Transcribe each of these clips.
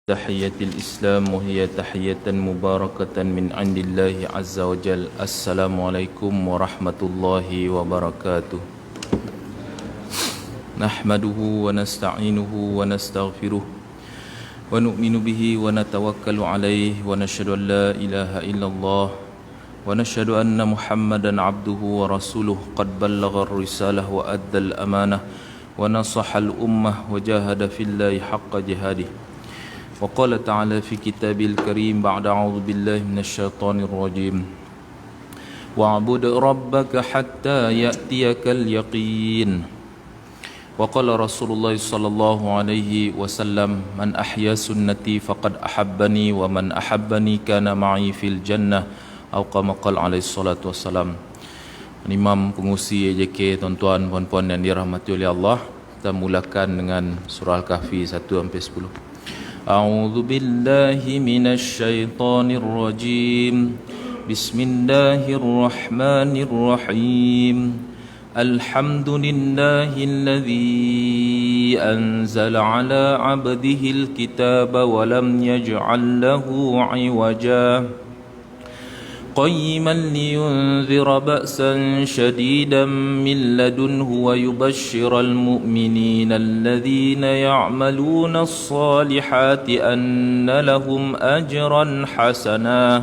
تحية الإسلام وهي تحية مباركة من عند الله عز وجل. السلام عليكم ورحمة الله وبركاته. نحمده ونستعينه ونستغفره ونؤمن به ونتوكل عليه ونشهد أن لا إله إلا الله ونشهد أن محمدا عبده ورسوله قد بلغ الرسالة وأدى الأمانة ونصح الأمة وجاهد في الله حق جهاده. وقال تعالى في كتابه الكريم بعد أعوذ بالله من الشيطان الرجيم واعبد ربك حتى يأتيك اليقين. وقال رسول الله صلى الله عليه وسلم من أحيا سنتي فقد أحبني ومن أحبني كان معي في الجنة أو كما قال عليه الصلاة والسلام. Imam pengusi AJK, tuan-tuan, puan-puan yang dirahmati oleh Allah, kita mulakan dengan surah Al-Kahfi 1-10. أعوذ بالله من الشيطان الرجيم بسم الله الرحمن الرحيم الحمد لله الذي أنزل على عبده الكتاب ولم يجعل له عوجا قيما لينذر بأسا شديدا من لدنه ويبشر المؤمنين الذين يعملون الصالحات أن لهم أجرا حسنا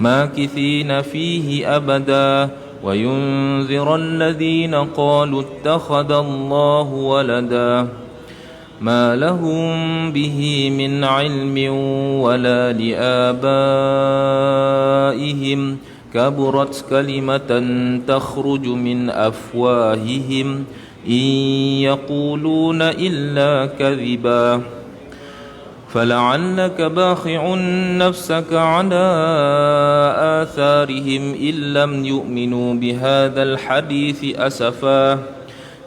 ماكثين فيه أبدا وينذر الذين قالوا اتخذ الله ولدا ما لهم به من علم ولا لآبائهم كبرت كلمة تخرج من أفواههم إن يقولون إلا كذبا فلعلك باخع نفسك على آثارهم إن لم يؤمنوا بهذا الحديث أسفا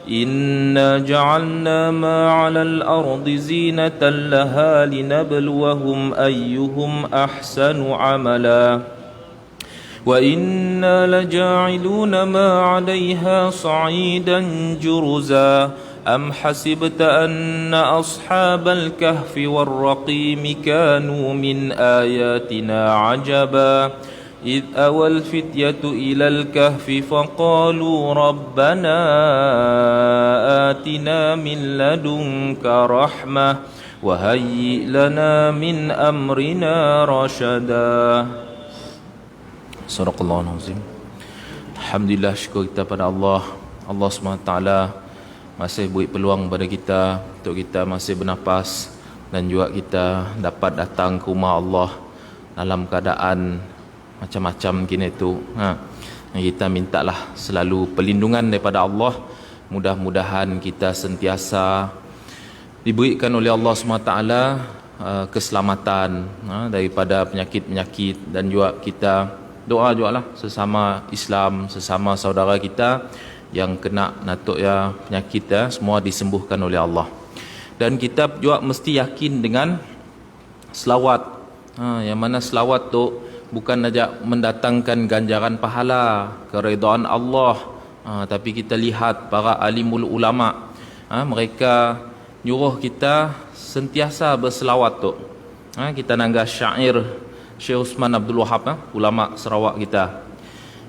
إنا جعلنا ما على الأرض زينة لها لنبلوهم أيهم أحسن عملا وإنا لجاعلون ما عليها صعيدا جرزا أم حسبت أن أصحاب الكهف والرقيم كانوا من آياتنا عجبا إذ أوى الفتية إلى الكهف فقالوا ربنا آتنا من لدنك رحمة وهيئ لنا من أمرنا رشدا. Sadaqallahul Azim. Alhamdulillah, syukur kita pada Allah SWT masih beri peluang pada kita untuk kita masih bernafas dan juga kita dapat datang ke rumah Allah dalam keadaan macam-macam kini tu. Kita mintalah selalu perlindungan daripada Allah. Mudah-mudahan kita sentiasa diberikan oleh Allah SWT keselamatan daripada penyakit-penyakit, dan juga kita doa jugalah sesama Islam, sesama saudara kita yang kena penyakit semua disembuhkan oleh Allah. Dan kita juga mesti yakin dengan selawat, yang mana selawat tu bukan saja mendatangkan ganjaran pahala, keridaan Allah, tapi kita lihat para alimul ulama, mereka nyuruh kita sentiasa berselawat tu. Kita nangga syair Syekh Osman Abdul Wahab, ulama Sarawak kita.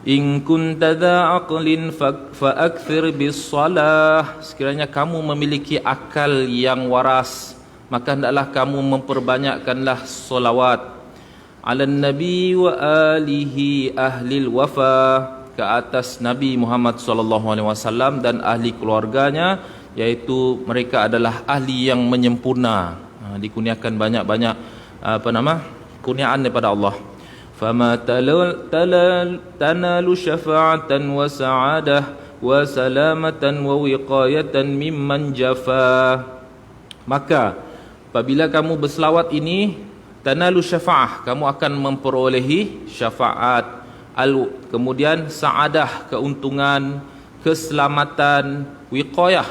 In kunta dha aqlin fa akthir bis salah. Sekiranya kamu memiliki akal yang waras, maka hendaklah kamu memperbanyakkanlah solawat ala nabi wa alihi ahlil wafa, ke atas Nabi Muhammad SAW dan ahli keluarganya, iaitu mereka adalah ahli yang menyempurna, dikurniakan banyak-banyak kurniaan daripada Allah. Fama tanalu syafa'atan wa sa'adah wa salamatan wa wiqayatan mimman jafa. Maka apabila kamu berselawat ini, tanalu syafa'ah, kamu akan memperolehi syafaat, kemudian sa'adah, keuntungan, keselamatan, wiqayah,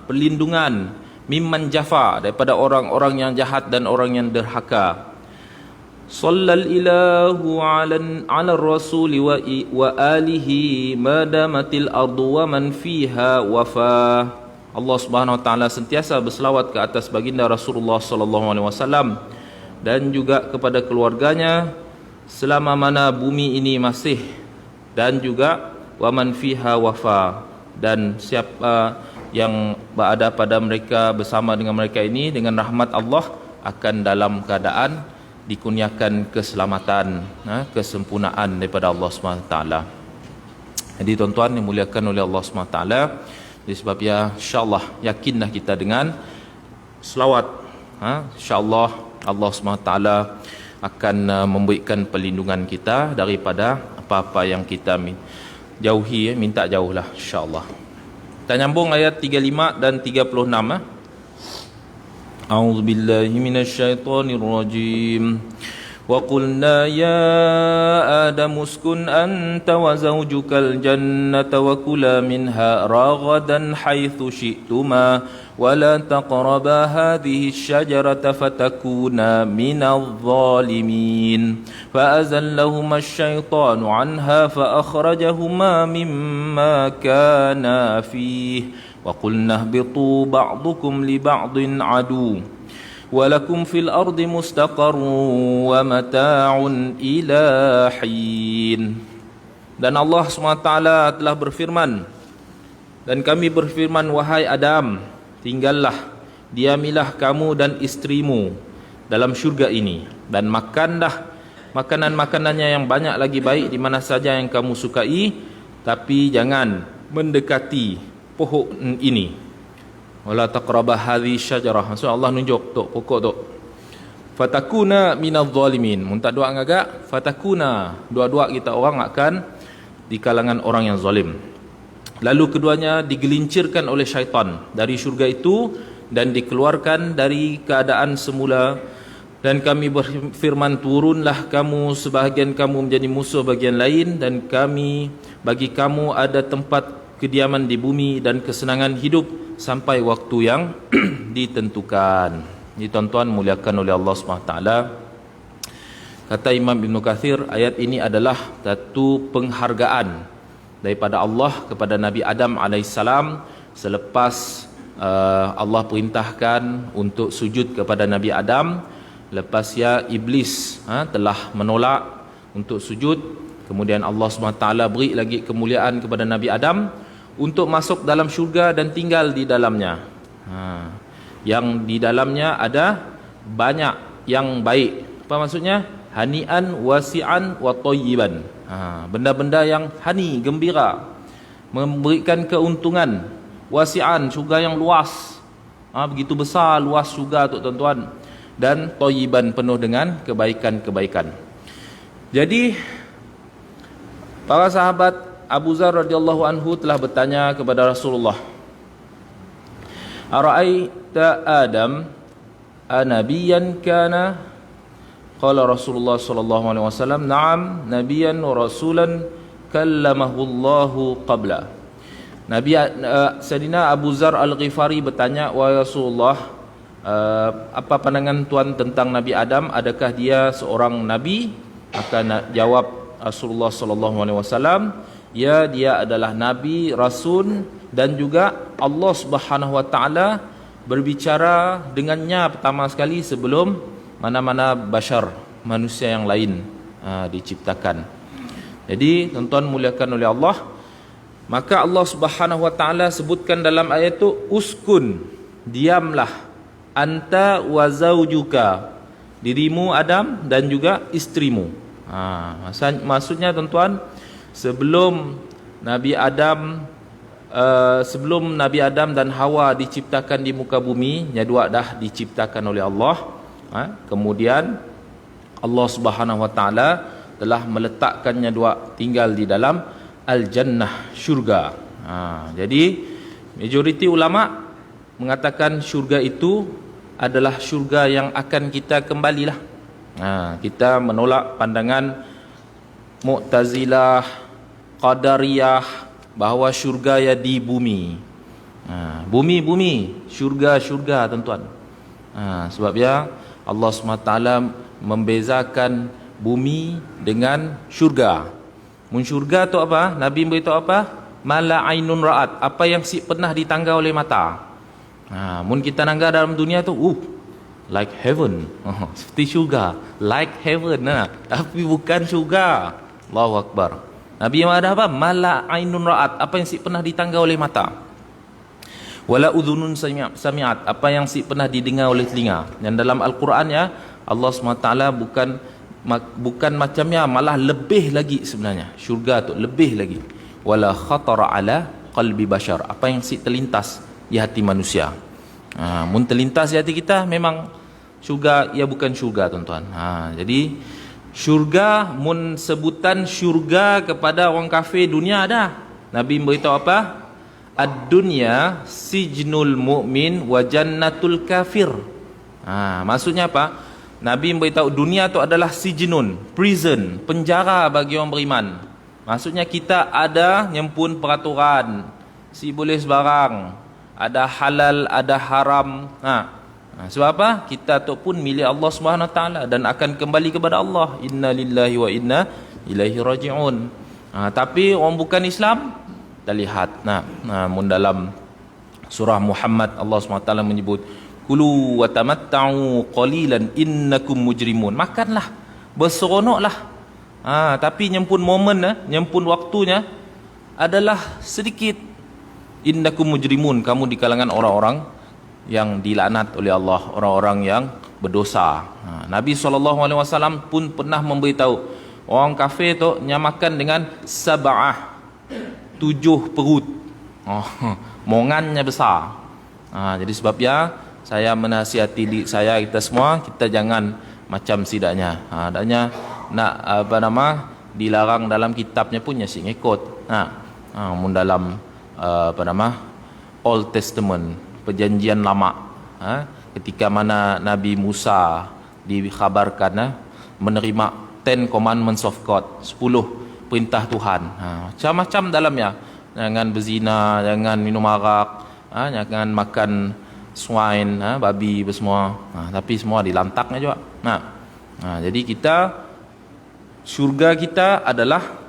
perlindungan, mimman jafa, daripada orang-orang yang jahat dan orang yang derhaka. Shallal ilahu ala rasuli wa alihi ma damatil ardu wa man fiha wafa. Allah Subhanahu wa taala sentiasa berselawat ke atas baginda Rasulullah sallallahu alaihi wasallam dan juga kepada keluarganya selama mana bumi ini masih, dan juga waman fiha wafa, dan siapa yang berada pada mereka bersama dengan mereka ini dengan rahmat Allah akan dalam keadaan dikurniakan keselamatan, kesempurnaan daripada Allah Subhanahu wa taala. Jadi tuan-tuan yang dimuliakan oleh Allah Subhanahu wa taala, disebab ya insya-Allah yakinlah kita dengan selawat, insya-Allah Allah Subhanahu wa taala akan memberikan perlindungan kita daripada apa-apa yang kita jauhi, minta jauhlah insya-Allah. Kita nyambung ayat 35 dan 36. A'udzubillahi minasyaitonirrajim. وَقُلْنَا يَا آدَمُ اسْكُنْ أَنْتَ وَزَوْجُكَ الْجَنَّةَ وَكُلَا مِنْهَا رَغَدًا حَيْثُ شِئْتُمَا وَلَا تَقْرَبَا هَذِهِ الشَّجَرَةَ فَتَكُونَا مِنَ الظَّالِمِينَ فَأَزَلَّهُمَا الشَّيْطَانُ عَنْهَا فَأَخْرَجَهُمَا مِمَّا كَانَا فِيهِ وَقُلْنَا اهْبِطُوا بَعْضُكُمْ لِبَعْضٍ عَدُوٌّ وَلَكُمْ فِي الْأَرْضِ مُسْتَقَرٌّ وَمَتَاعٌ إِلَى حِينٍ. Dan Allah SWT telah berfirman, dan kami berfirman, wahai Adam, tinggallah, diamilah kamu dan istrimu dalam syurga ini, dan makanlah makanan-makanannya yang banyak lagi baik di mana saja yang kamu sukai, tapi jangan mendekati pohon ini. Wala taqrabah hadhihi syajarah. Maksud Allah nunjuk tok pokok tok. Fatakuna minadh zalimin. Mun tak doa ngagak, fatakuna, dua-dua kita orang akan di kalangan orang yang zalim. Lalu keduanya digelincirkan oleh syaitan dari syurga itu dan dikeluarkan dari keadaan semula, dan kami berfirman, turunlah kamu, sebahagian kamu menjadi musuh bagian lain, dan kami bagi kamu ada tempat kediaman di bumi dan kesenangan hidup sampai waktu yang ditentukan. Ini tuan-tuan muliakan oleh Allah SWT. Kata Imam Ibn Kathir, ayat ini adalah satu penghargaan daripada Allah kepada Nabi Adam AS selepas Allah perintahkan untuk sujud kepada Nabi Adam. Lepas ya Iblis telah menolak untuk sujud, kemudian Allah SWT beri lagi kemuliaan kepada Nabi Adam untuk masuk dalam syurga dan tinggal di dalamnya. Yang di dalamnya ada banyak yang baik. Apa maksudnya? Hani'an wasi'an wa thayyiban. Benda-benda yang hani, gembira, memberikan keuntungan. Wasi'an, syurga yang luas. Begitu besar luas syurga tu tuan-tuan. Dan thayyiban, penuh dengan kebaikan-kebaikan. Jadi para sahabat Abu Dzar radhiyallahu anhu telah bertanya kepada Rasulullah, "Ara'aita Adam anabiyan kana?" Qala Rasulullah sallallahu alaihi wasallam, "Na'am, nabiyan wa rasulan kallamahu Allahu qabla." Nabi Sayyidina Abu Dzar Al-Ghifari bertanya, "Wahai Rasulullah, apa pandangan tuan tentang Nabi Adam? Adakah dia seorang nabi?" Maka jawab Rasulullah sallallahu alaihi wasallam, ya, dia adalah nabi, rasul, dan juga Allah Subhanahu wa taala berbicara dengannya pertama sekali sebelum mana-mana bashar, manusia yang lain diciptakan. Jadi tuan-tuan muliakan oleh Allah, maka Allah Subhanahu wa taala sebutkan dalam ayat itu, uskun, diamlah, anta wa zaujuka, dirimu Adam dan juga istrimu. Maksudnya tuan-tuan, sebelum Nabi Adam dan Hawa diciptakan di muka bumi, dua dah diciptakan oleh Allah. Kemudian Allah Subhanahu wa taala telah meletakkannya dua tinggal di dalam al-jannah, syurga. Jadi majoriti ulama mengatakan syurga itu adalah syurga yang akan kita kembalilah. Kita menolak pandangan Mu'tazilah, Qadariyah bahawa syurga ya di bumi. Bumi, syurga, tuan-tuan. Sebab ya Allah SWT membezakan bumi dengan syurga. Mun syurga tu apa? Nabi beritahu apa? mala ainun ra'at, apa yang si pernah ditangga oleh mata. Mun kita nangga dalam dunia tu, like heaven, seperti syurga, like heaven, tapi bukan syurga. Allahu Akbar. Nabi yang ada apa? Mala ainun ra'at, apa yang si pernah ditangga oleh mata. Wala udhunun sami'at, apa yang si pernah didengar oleh telinga. Dan dalam Al-Quran ya, Allah SWT bukan macamnya, malah lebih lagi sebenarnya. Syurga tu lebih lagi. Wala khatara ala qalbi bashar, apa yang si terlintas di hati manusia. Mun terlintas di hati kita, memang syurga, ia bukan syurga tuan-tuan. Jadi syurga, mun sebutan syurga kepada orang kafir dunia ada. Nabi beritahu apa? Ad-dunya sijnul mu'min wa jannatul kafir. Maksudnya apa? Nabi beritahu dunia tu adalah sijnun, prison, penjara bagi orang beriman. Maksudnya kita ada nyempun peraturan, si boleh sebarang, ada halal, ada haram. Sebab apa? Kita tu pun milik Allah Subhanahu Wa Taala dan akan kembali kepada Allah. Inna lillahi wa inna ilaihi raji'un. Tapi orang bukan Islam, kita lihat. Mun dalam surah Muhammad, Allah SWT menyebut, kulu wa tamatta'u qalilan innakum mujrimun. Makanlah, berseronoklah. Tapi nyempun momen, nyempun waktunya adalah sedikit. Innakum mujrimun, kamu di kalangan orang-orang yang dilaknat oleh Allah, orang-orang yang berdosa. Nabi SAW pun pernah memberitahu orang kafir tu nyamakan dengan sab'ah, 7 perut. Mongannya besar. Jadi sebabnya saya menasihati diri saya, kita semua, kita jangan macam sidaknya. Adanya nak dilarang dalam kitabnya pun nyasik ngikut. Mun dalam Old Testament, perjanjian lama, ketika mana Nabi Musa dikhabarkan menerima 10 commandments of God, 10 perintah Tuhan. Macam-macam dalamnya. Jangan berzina, jangan minum arak, jangan makan swine, babi semua. Tapi semua dilantaknya juga. Jadi kita, syurga kita adalah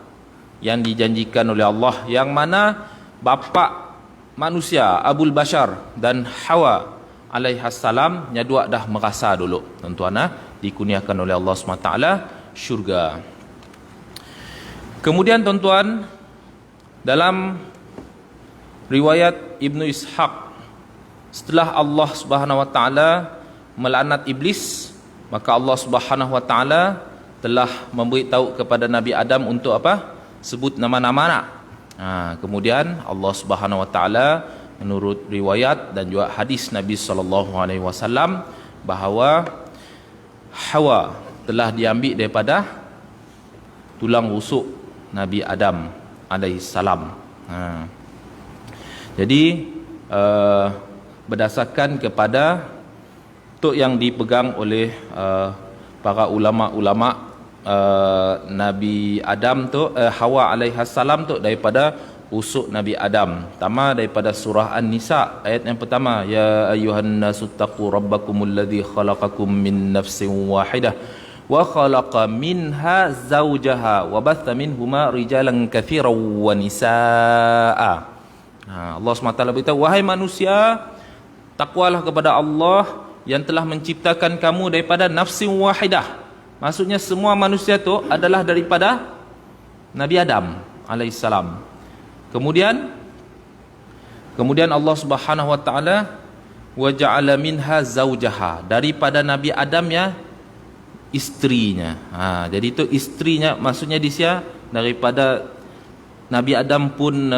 yang dijanjikan oleh Allah, yang mana bapa manusia Abul Bashar dan Hawa alaihassalam nyadua dah merasa dulu tuan-tuan, dikurniakan oleh Allah SWT syurga. Kemudian tuan-tuan, dalam riwayat Ibnu Ishaq, setelah Allah Subhanahu Wa Taala melaknat iblis, maka Allah Subhanahu Wa Taala telah memberitahu kepada Nabi Adam untuk apa? Sebut nama-nama anak. Kemudian Allah Subhanahu Wa Taala menurut riwayat dan juga hadis Nabi sallallahu alaihi wasallam bahawa Hawa telah diambil daripada tulang rusuk Nabi Adam alaihissalam. Jadi berdasarkan kepada tu yang dipegang oleh para ulama-ulama, Nabi Adam tu, Hawa alaihissalam tu daripada rusuk Nabi Adam. Pertama daripada surah An-Nisa ayat yang pertama, ya ayyuhan nasu taqu rabbakumul ladzi khalaqakum min nafsin wahidah wa khalaqa minha zawjaha wa batha minhuma rijalan katsiran wa nisaa. Allah SWT beritahu, wahai manusia, takwalah kepada Allah yang telah menciptakan kamu daripada nafsin wahidah. Maksudnya semua manusia tu adalah daripada Nabi Adam alaihissalam. Kemudian Allah Subhanahu wa taala wa ja'ala minha zawjaha, daripada Nabi Adam ya istrinya. Jadi itu istrinya, maksudnya di sini daripada Nabi Adam pun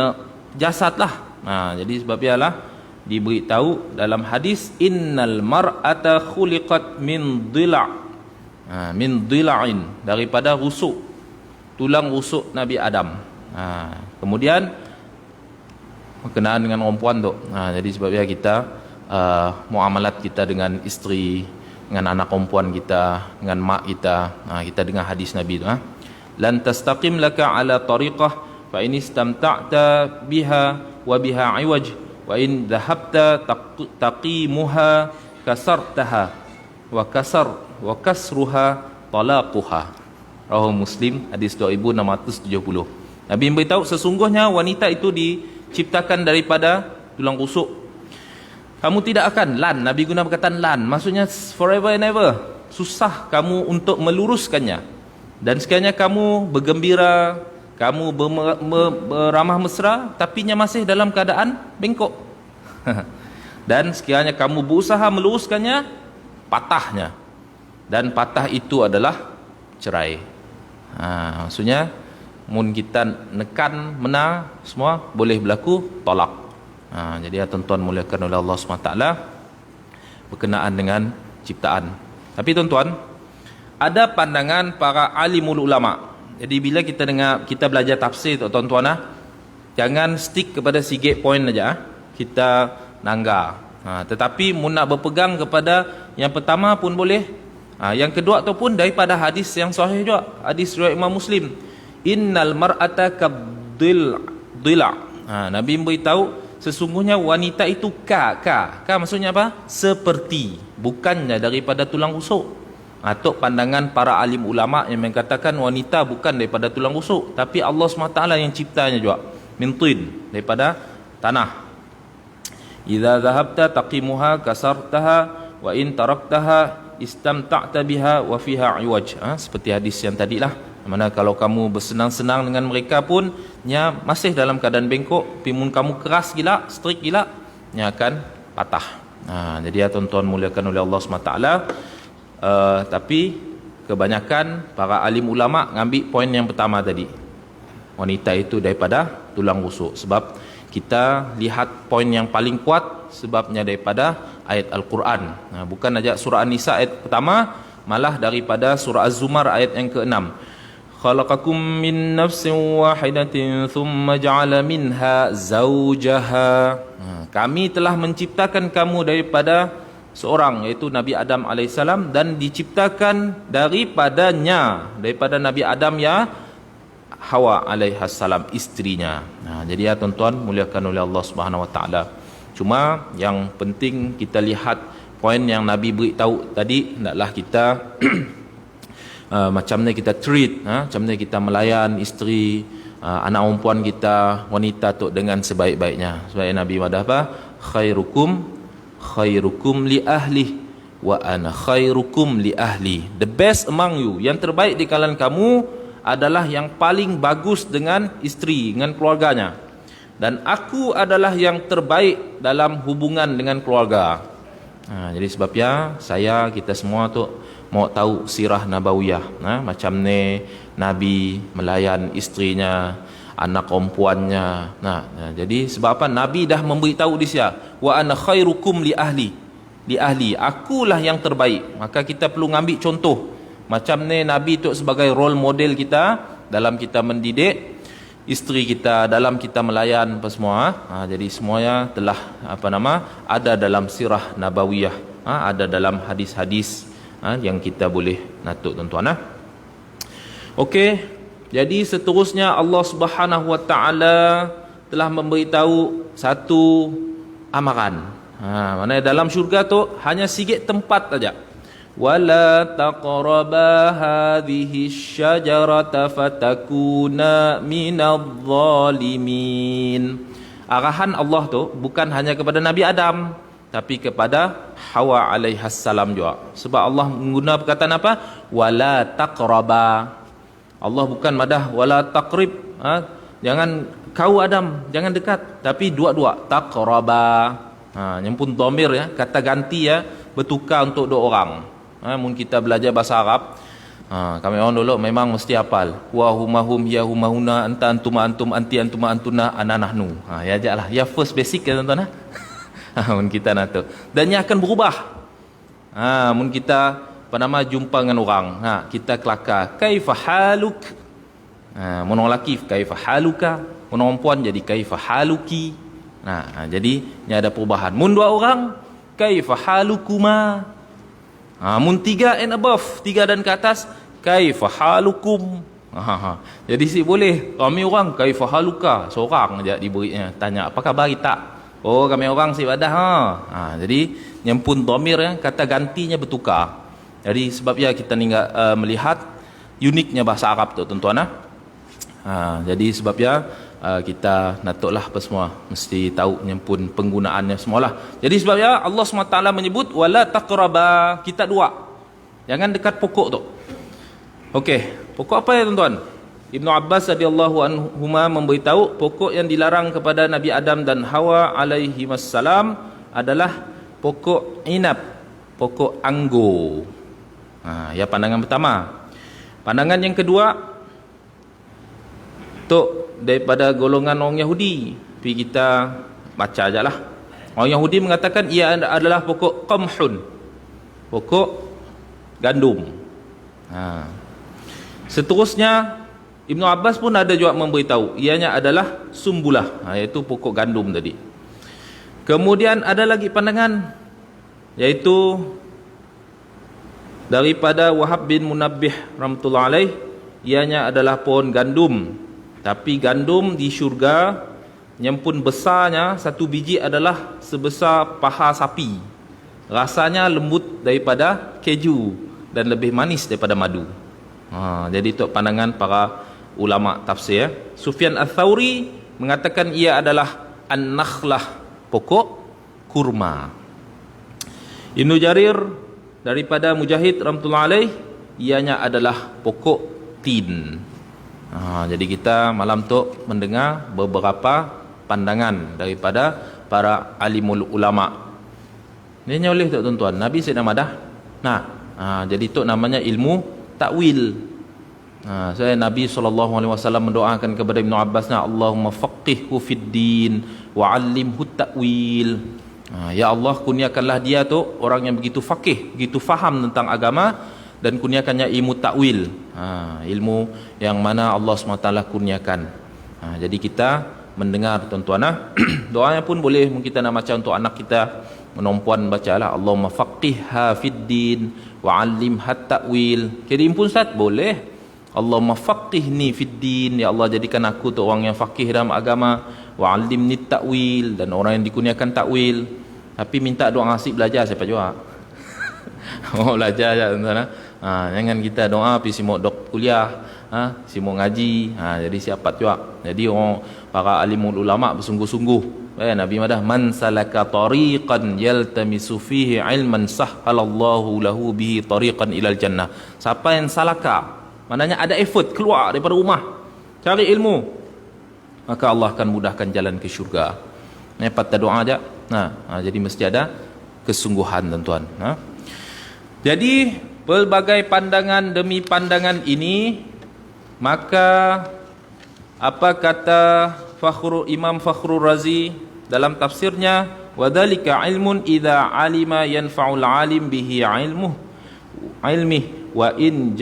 jasadlah. Jadi sebab ialah diberitahu dalam hadis, innal mar'ata khuliqat min min dhila'in, daripada rusuk, tulang rusuk Nabi Adam. Kemudian berkenaan dengan perempuan tu. Jadi sebabnya kita muamalat kita dengan isteri, dengan anak perempuan kita, dengan mak kita, kita dengar hadis Nabi tu. Lan tastaqim laka ala tariqah fa in istamta'ta biha wa biha iwaj wa in dhahabta taqimuha kasartaha wa kasruha talaquha. Rawahu Muslim, hadis 2670. Nabi memberitahu sesungguhnya wanita itu diciptakan daripada tulang rusuk. Kamu tidak akan Nabi guna perkataan maksudnya forever and ever. Susah kamu untuk meluruskannya. Dan sekiranya kamu bergembira, kamu beramah mesra, tapinya masih dalam keadaan bengkok. Dan sekiranya kamu berusaha meluruskannya, patahnya. Dan patah itu adalah cerai. Maksudnya mun kita nekan mena semua boleh berlaku tolak. Jadi tuan-tuan muliakan oleh Allah SWT berkenaan dengan ciptaan. Tapi tuan-tuan, ada pandangan para alimul ulama. Jadi bila kita belajar tafsir tuan-tuan, jangan stick kepada sigit point aja. Kita nanggar. Tetapi mun nak berpegang kepada yang pertama pun boleh. Yang kedua tu pun daripada hadis yang sahih juga. Hadis riwayat Imam Muslim. Innal mar'ata kabdila. Nabi memberitahu sesungguhnya wanita itu ka maksudnya apa? Seperti, bukannya daripada tulang rusuk. Atau pandangan para alim ulama yang mengatakan wanita bukan daripada tulang rusuk, tapi Allah SWT yang ciptanya juga. Min tin, daripada tanah. Idza dhahabta taqimuha kasartaha wa in taraktaha istamta'ta biha wa fiha iwaj. Seperti hadis yang tadilah, mana kalau kamu bersenang-senang dengan mereka pun nya masih dalam keadaan bengkok, pimun kamu keras gila, strict gila, nya akan patah. Jadi tuan-tuan muliakan oleh Allah SWT. Tapi kebanyakan para alim ulama ngambil poin yang pertama tadi, wanita itu daripada tulang rusuk. Sebab kita lihat poin yang paling kuat sebabnya daripada ayat Al-Quran. Bukan aja surah An-Nisa ayat pertama, malah daripada surah Az-Zumar ayat yang ke-6. Khalaqakum min nafsin wahidatin thumma ja'ala minha zawjaha. Kami telah menciptakan kamu daripada seorang, iaitu Nabi Adam AS, dan diciptakan daripada Nabi Adam ya Hawa alaihassalam, istrinya. Jadi tuan-tuan muliakan oleh Allah Subhanahu Wa Taala. Cuma yang penting kita lihat poin yang Nabi beritahu tadi, hendaklah kita macam ni kita treat, macam ni kita melayan isteri, anak perempuan kita, wanita tu dengan sebaik-baiknya. Sebab Nabi ada apa? Khairukum li ahli wa ana khairukum li ahli. The best among you, yang terbaik di kalangan kamu adalah yang paling bagus dengan isteri, dengan keluarganya. Dan aku adalah yang terbaik dalam hubungan dengan keluarga. Jadi sebabnya kita semua tu mau tahu sirah nabawiyah. Macam ni Nabi melayan isterinya, anak perempuannya. Jadi sebab apa? Nabi dah memberitahu di sini, wa ana khairukum li ahli. Li ahli, akulah yang terbaik. Maka kita perlu ngambil contoh. Macam ni Nabi tu sebagai role model kita dalam kita mendidik isteri kita, dalam kita melayan apa semua. Jadi semuanya telah ada dalam sirah nabawiyah, ada dalam hadis-hadis yang kita boleh natuk tuan-tuan. Okey, jadi seterusnya Allah Subhanahu Wa Taala telah memberitahu satu amaran. Mana dalam syurga tu hanya sikit tempat saja. وَلَا تَقْرَبَا هَذِهِ الشَّجَرَةَ فَتَكُونَا مِنَ الظَّالِمِينَ. Arahan Allah tu bukan hanya kepada Nabi Adam, tapi kepada Hawa alaihassalam juga. Sebab Allah menggunakan perkataan apa? وَلَا تَقْرَبَا. Allah bukan madah وَلَا تَقْرِب. Jangan kau Adam, jangan dekat. Tapi dua-dua, taqraba. Nyempun dhamir ya, kata ganti ya, bertukar untuk dua orang. Mungkin kita belajar bahasa Arab, kami orang dulu memang mesti hafal wa humahum ya humahuna anta antuma antum anti antuma antuna ana nahnu. Ya ajaklah, ya first basic ya tuan-tuan. Mungkin kita nak tu, dan ia akan berubah. Mungkin kita jumpa dengan orang, kita kelakar kaifa haluk. Mun orang lelaki kaifa haluka, mun orang perempuan jadi kaifa haluki. Jadi ni ada perubahan. Mun dua orang kaifa halukuma. Mun 3 and above, 3 dan ke atas, kaifa halukum. Jadi boleh kami orang kaifa haluka, seorang aja diberinya, tanya apa khabar kita. Oh kami orang ibadah. Jadi nyempun dhamir ya, kata gantinya bertukar. Jadi sebab kita melihat uniknya bahasa Arab tu tuan-tuan. Jadi sebabnya kita natuklah apa semua mesti tahu pun penggunaannya semualah. Jadi sebabnya Allah SWT menyebut wala taqraba, kita dua. Jangan dekat pokok tu. Okey, pokok apa ya tuan-tuan? Ibnu Abbas radhiyallahu anhuma memberitahu pokok yang dilarang kepada Nabi Adam dan Hawa alaihi wassalam adalah pokok inab, pokok anggur. Ya pandangan pertama. Pandangan yang kedua, tok daripada golongan orang Yahudi. Tapi kita baca ajalah. Orang Yahudi mengatakan ia adalah pokok qamhun, pokok gandum. Seterusnya Ibnu Abbas pun ada juga memberitahu ianya adalah sumbulah, iaitu pokok gandum tadi. Kemudian ada lagi pandangan, iaitu daripada Wahab bin Munabbih rahmatullah alaih, ianya adalah pohon gandum. Tapi gandum di syurga yang pun besarnya, satu biji adalah sebesar paha sapi. Rasanya lembut daripada keju dan lebih manis daripada madu. Jadi itu pandangan para ulama tafsir. Sufyan Ats-Tsauri mengatakan ia adalah an-nakhlah, pokok kurma. Ibnu Jarir daripada Mujahid rahmatullah alaih, ianya adalah pokok tin. Jadi kita malam tu mendengar beberapa pandangan daripada para alimul ulama. Ini oleh tu tuan-tuan, Nabi Sayyidina Madah. Jadi tu namanya ilmu takwil. Saya Nabi SAW mendoakan kepada Ibnu Abbas, Allahumma faqihhu fid din wa 'allimhu ta'wil. Ya Allah, kurniakanlah dia tu orang yang begitu faqih, begitu faham tentang agama, dan kurniakannya ilmu takwil, ilmu yang mana Allah SWT kurniakan. Jadi kita mendengar tuan-tuan, doanya pun boleh kita nak baca untuk anak kita, menompuan bacalah Allahumma faqihha fid din wa 'allimha ta'wil. Kirim pun Ustaz boleh, Allahumma faqihni fid din, ya Allah jadikan aku tu orang yang faqih dalam agama, wa 'allimni ta'wil, dan orang yang dikurniakan takwil. Tapi minta doa ngasih belajar siapa juga. Belajar je tuan-tuan. Jangan kita doa pergi simuk dok kuliah, simuk ngaji. Jadi siapa juga. Jadi orang para alimul ulama bersungguh-sungguh. Nabi madah, man salaka tariqan yaltamisu fihi ilman sahhalallahu lahu bihi tariqan ilal jannah. Siapa yang salaka, maknanya ada effort keluar daripada rumah cari ilmu, maka Allah akan mudahkan jalan ke syurga. Patut doa aja. Jadi mesti ada kesungguhan tuan-tuan. Jadi pelbagai pandangan demi pandangan ini, maka apa kata Imam Fakhrul Razi dalam tafsirnya, wadzalika ilmun idza alima yanfa'ul alim bihi ilmihi wa in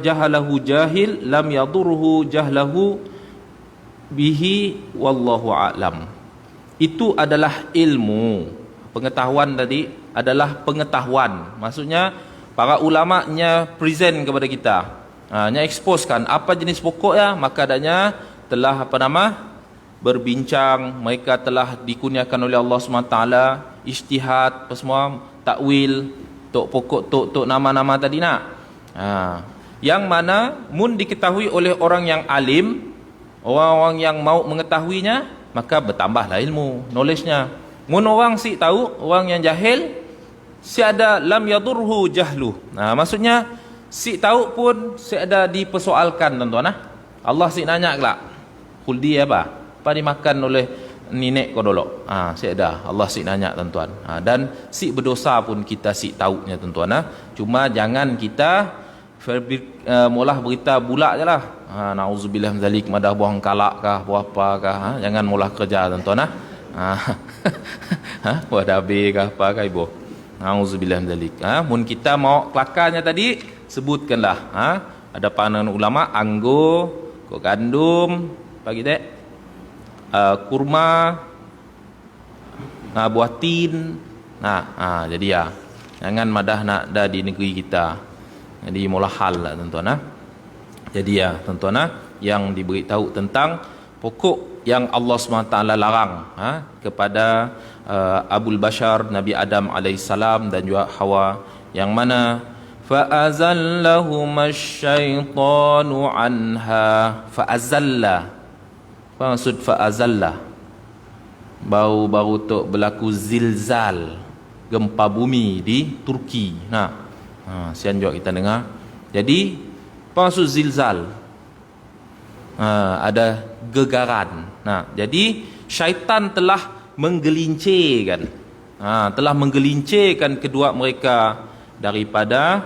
jahalahu jahil lam yadurhu jahlahu bihi wallahu a'lam. Itu adalah ilmu. Pengetahuan tadi adalah pengetahuan. Maksudnya para ulama-nya present kepada kita, nya exposekan apa jenis pokoknya, maka adanya telah berbincang, mereka telah dikurniakan oleh Allah SWT ijtihad, apa semua, takwil tok pokok tok nama-nama tadi yang mana mun diketahui oleh orang yang alim, orang-orang yang mau mengetahuinya, maka bertambahlah ilmu, knowledge-nya. Mun orang si tahu, orang yang jahil, si ada lam yadurhu jahlu. Maksudnya si tahu pun si ada dipersoalkan tuan-tuan. Allah si nanya kelak, khuldi apa dimakan oleh nenek kau dulu. Si ada Allah si nanya tuan-tuan. Dan si berdosa pun kita si tahunya tuan-tuan. Cuma jangan kita mulah berita bulak je lah. Na'udzubillah min zalik, madah buang kalak kah, buah apa kah. Jangan mulah kerja tuan-tuan. Buah dabi kah apa kah ibu. Na'udzubillah min zalik. Mun kita mau kelakarnya tadi, sebutkanlah. Ada pandangan ulama, anggur, kok gandum, bagi dek, kurma, buah tin. Jadi ya, jangan madah nak dah di negeri kita. Jadi mula hal lah tuan-tuan. Jadi ya tuan-tuan, yang diberitahu tentang pokok yang Allah SWT larang kepada Abul Bashar Nabi Adam alaihissalam dan juga Hawa, yang mana Fa'azallahuma syaitanu anha. Fa'azalla. Apa maksud fa'azalla? Baru-baru tu berlaku zilzal, gempa bumi di Turki. Sian juga kita dengar. Jadi apa maksud zilzal? Ada gegaran. Jadi syaitan telah menggelincirkan, kedua mereka daripada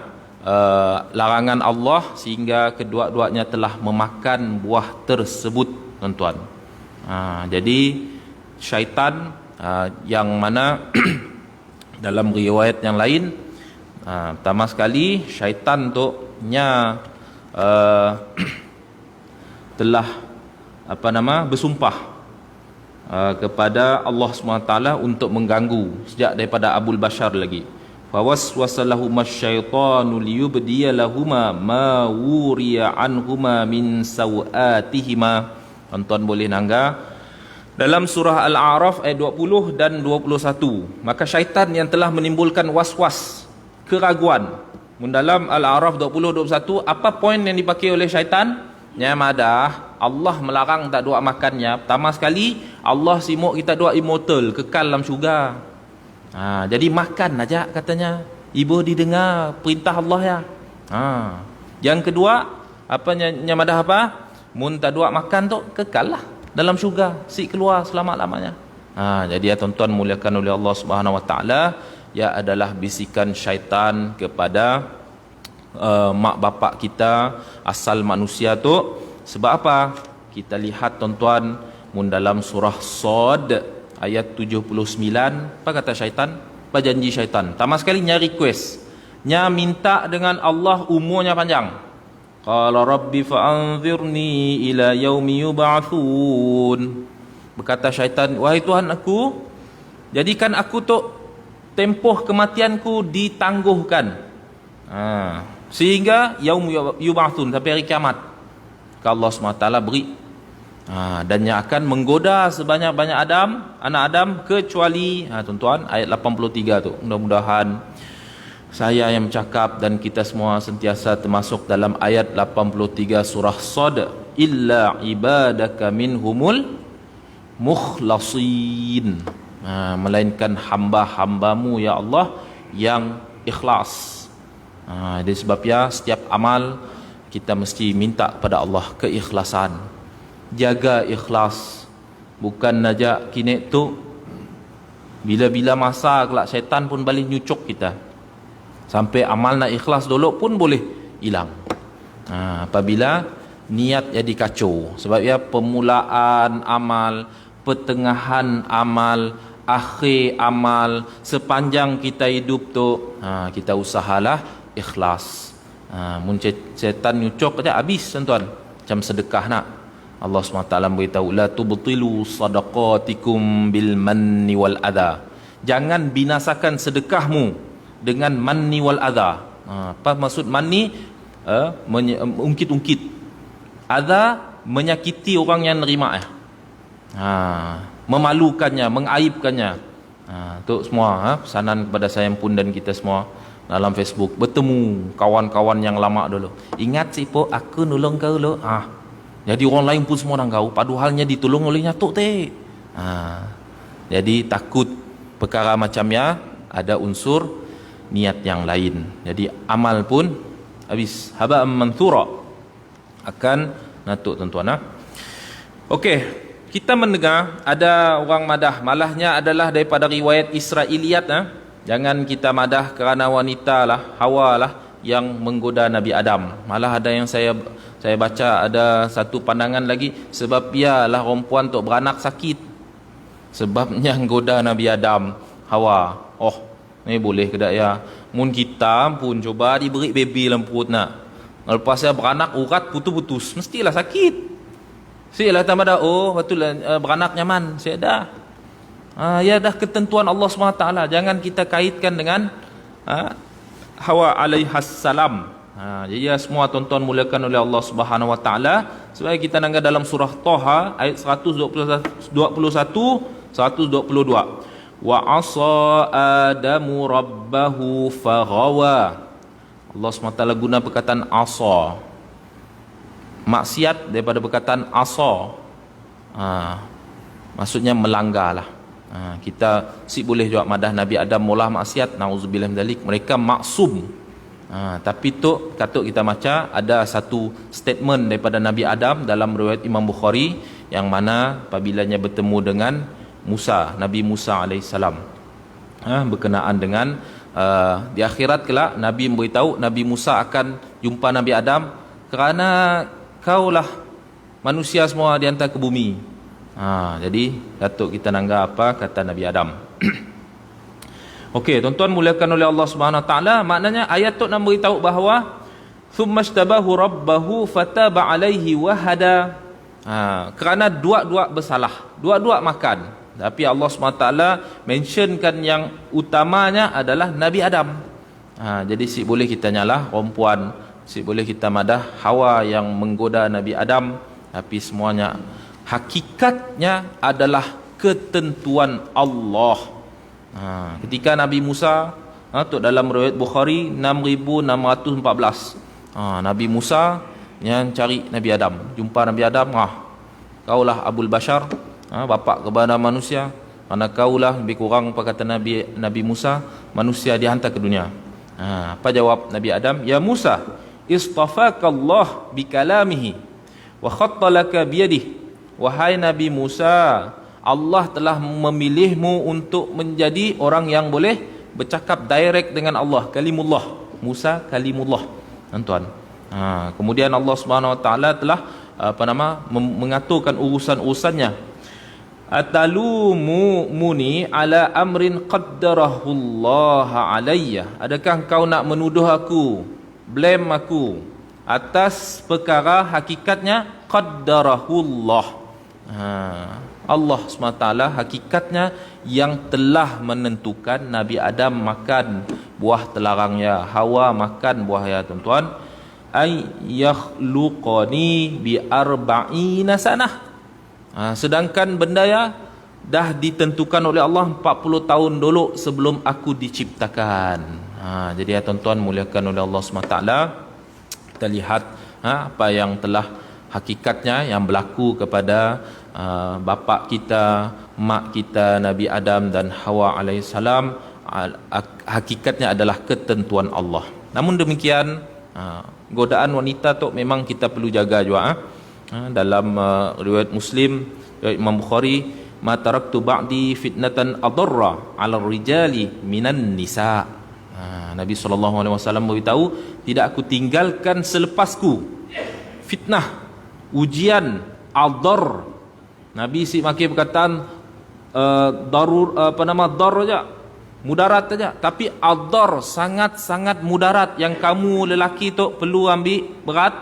larangan Allah, sehingga kedua-duanya telah memakan buah tersebut, tuan-tuan. Jadi syaitan yang mana dalam riwayat yang lain, pertama sekali syaitan tu telah bersumpah kepada Allah SWT untuk mengganggu sejak daripada Abul Bashar lagi. Fawaswasalahuma syaitanu liyubdiya lahuma ma wuriya anhuma min sawatihima. Tuan-tuan boleh nangga dalam surah Al-A'raf ayat 20 dan 21. Maka syaitan yang telah menimbulkan was-was, keraguan. Dalam Al-A'raf 20-21, apa poin yang dipakai oleh syaitan? Yang madah Allah melarang tak doa makannya. Pertama sekali, Allah simuk kita doa immortal, kekal dalam syurga. Jadi makan aja katanya. Ibu didengar perintah Allah ya. Yang kedua, yang madah apa? Mun tak doa makan tu kekal lah dalam syurga, si keluar selama-lamanya. Jadi ya tuan-tuan muliakan oleh Allah Subhanahu Wa Taala, ya adalah bisikan syaitan kepada mak bapak kita asal manusia tu. Sebab apa? Kita lihat tuan-tuan, mun dalam surah Sad ayat 79, apa kata syaitan? Apa janji syaitan? Pertama sekali nyari request, minta dengan Allah umurnya panjang. Qala rabbi fa'anzirni ila yaumi yub'atsun. Berkata syaitan, wahai Tuhan aku, jadikan aku tu tempoh kematianku ditangguhkan, sehingga yaum yub'atsun, sampai hari kiamat. Allah SWT beri, dan yang akan menggoda sebanyak-banyak anak Adam kecuali, tuan-tuan, ayat 83 tu. Mudah-mudahan saya yang bercakap dan kita semua sentiasa termasuk dalam ayat 83 surah Sad, illa ibadaka minhumul mukhlasin, melainkan hamba-hambamu ya Allah yang ikhlas. Jadi sebabnya setiap amal kita mesti minta kepada Allah keikhlasan. Jaga ikhlas. Bukan aja kini tu bila-bila masa kelak syaitan pun balik nyucuk kita. Sampai amal nak ikhlas dulu pun boleh hilang. Apabila niat jadi kacau. Sebab ya permulaan amal, pertengahan amal, akhir amal, sepanjang kita hidup tu, kita usahalah ikhlas. Mun syaitan nyucuk aja habis tuan-tuan. Macam sedekah nak. Allah SWT beritahu, la tubtilu sadaqatikum bil manni wal adha. Jangan binasakan sedekahmu dengan manni wal adha. Apa maksud manni? Ungkit-ungkit. Adha, menyakiti orang yang nerima. Memalukannya, mengaibkannya. Itu semua pesanan kepada saya pun dan kita semua dalam Facebook. Bertemu kawan-kawan yang lama dulu. Ingat sih po, aku nolong kau dulu. Jadi orang lain pun semua orang tahu. Paduhalnya ditolong oleh nyatuk teh. Jadi takut perkara macamnya ada unsur niat yang lain. Jadi amal pun habis haba manthura, akan natuk tuan-tuan. Okey, kita mendengar ada orang madah, malahnya adalah daripada riwayat Israiliyat. Jangan kita madah kerana wanita lah, Hawa lah yang menggoda Nabi Adam. Malah ada yang saya baca ada satu pandangan lagi, sebab ialah perempuan tu beranak sakit, sebabnya menggoda Nabi Adam, Hawa. Ni boleh ke tak ya? Mun kita pun coba diberi baby dalam perut nak, lepas saya beranak urat putus-putus, mestilah sakit. Sialah tambah dah, betul lah, beranak nyaman, saya dah. Ya dah ketentuan Allah SWT. Jangan kita kaitkan dengan Hawa alaihassalam. Jadi ya semua tuan-tuan muliakan oleh Allah Subhanahu Wa Taala. Supaya kita nangga dalam surah Taha ayat 121 122. Wa asa adamu rabbahu faghawa. Allah SWT guna perkataan asa. Maksiat daripada perkataan asa. Maksudnya melanggar lah. Kita boleh juga madah Nabi Adam mula maksiat, nauzubillah min dzalik, mereka maksum. Tapi tu katuk kita baca ada satu statement daripada Nabi Adam dalam riwayat Imam Bukhari, yang mana apabila bertemu dengan Musa, Nabi Musa alaihissalam, berkenaan dengan di akhirat kelak Nabi memberitahu Nabi Musa akan jumpa Nabi Adam, kerana kaulah manusia semua dihantar ke bumi. Jadi datuk kita nangga apa kata Nabi Adam. Okey, tuan-tuan muliakan oleh Allah Subhanahu Wa Taala, maknanya ayat tu nak beritahu bahawa thummastabahu rabbahu fataba alaihi wahada. Kerana dua-dua bersalah, dua-dua makan. Tapi Allah SWT mentionkan yang utamanya adalah Nabi Adam. Jadi boleh kita nyalah perempuan, boleh kita madah Hawa yang menggoda Nabi Adam, tapi semuanya hakikatnya adalah ketentuan Allah. Ketika Nabi Musa, tu dalam riwayat Bukhari 6614, Nabi Musa yang cari Nabi Adam, jumpa Nabi Adam, kaulah Abul Bashar, bapa kepada manusia, mana kaulah lebih kurang apa kata Nabi Musa, manusia dihantar ke dunia. Apa jawab Nabi Adam? Ya Musa, istafakallah bikalamihi wa khattalaka biyadihi. Wahai Nabi Musa, Allah telah memilihmu untuk menjadi orang yang boleh bercakap direct dengan Allah, kalimullah. Musa kalimullah, tuan-tuan. Kemudian Allah Subhanahu Wa Taala telah mengaturkan urusan-urusannya. Atalumuni ala amrin qaddarahu Allah alayya. Adakah kau nak menuduh aku, blame aku atas perkara hakikatnya qaddarahu Allah. Allah SWT hakikatnya yang telah menentukan Nabi Adam makan buah terlarangnya, Hawa makan buahnya, tuan-tuan. Ay yakhluqani bi arba'ina sanah. Sedangkan benda ya dah ditentukan oleh Allah 40 tahun dulu sebelum aku diciptakan. Jadi ya tuan-tuan muliakan oleh Allah SWT, kita lihat apa yang telah hakikatnya yang berlaku kepada bapa kita, mak kita Nabi Adam dan Hawa alaihissalam. Hakikatnya adalah ketentuan Allah. Namun demikian, godaan wanita tu memang kita perlu jaga juga. Dalam riwayat Muslim, riwayat Imam Bukhari, ma taraktu ba'di fitnatan adarra 'ala rijali minan nisa. Nabi SAW beritahu, tidak aku tinggalkan selepasku fitnah, ujian, adar. Nabi makin perkataan darur, dar saja, mudarat saja, tapi adar, sangat-sangat mudarat yang kamu lelaki tu perlu ambil berat,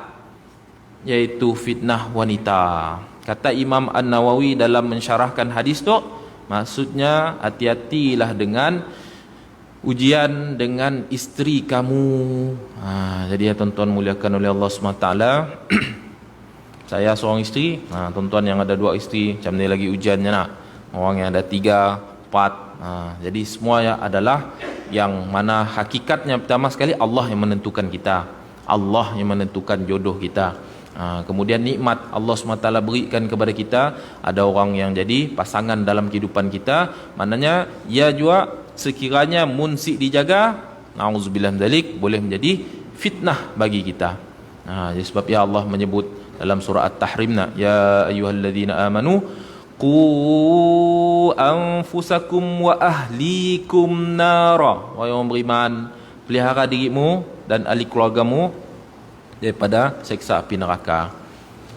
iaitu fitnah wanita. Kata Imam An-Nawawi dalam mensyarahkan hadis tu, maksudnya hati-hatilah dengan ujian dengan isteri kamu. Jadi ya tuan-tuan muliakan oleh Allah SWT, saya seorang isteri, tuan-tuan yang ada 2 isteri, macam ni lagi ujiannya nak. Orang yang ada 3, 4. Jadi semuanya adalah yang mana hakikatnya pertama sekali Allah yang menentukan kita. Allah yang menentukan jodoh kita. Kemudian nikmat Allah SWT berikan kepada kita, ada orang yang jadi pasangan dalam kehidupan kita. Maknanya ia juga sekiranya munsik dijaga, na'udzubillah min dzalik, boleh menjadi fitnah bagi kita. Jadi sebab ya Allah menyebut dalam surah At-Tahrim, ya ayyuhalladzina amanu qu anfusakum wa ahlikum nara. Wahai orang beriman, pelihara dirimu dan ahli keluargamu daripada seksa api neraka.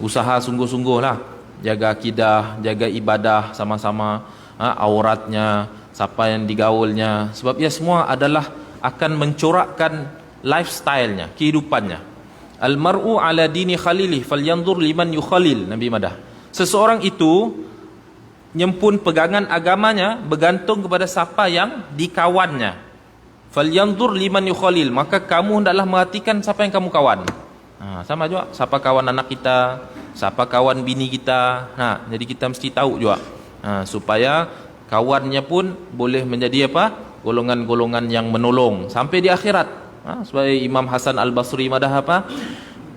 Usaha sungguh-sungguhlah jaga akidah, jaga ibadah sama-sama, auratnya, siapa yang digaulnya, sebab ia semua adalah akan mencorakkan lifestyle-nya, kehidupannya. Al-mar'u ala dini khalilih falyanzur liman yukhalil. Nabi madah, seseorang itu nyempun pegangan agamanya bergantung kepada siapa yang dikawannya. Falyanzur liman yukhalil, maka kamu hendaklah merhatikan siapa yang kamu kawan. Sama juga siapa kawan anak kita, siapa kawan bini kita. Jadi kita mesti tahu juga, supaya kawannya pun boleh menjadi apa? Golongan-golongan yang menolong sampai di akhirat. Sebab Imam Hasan Al-Basri madah apa?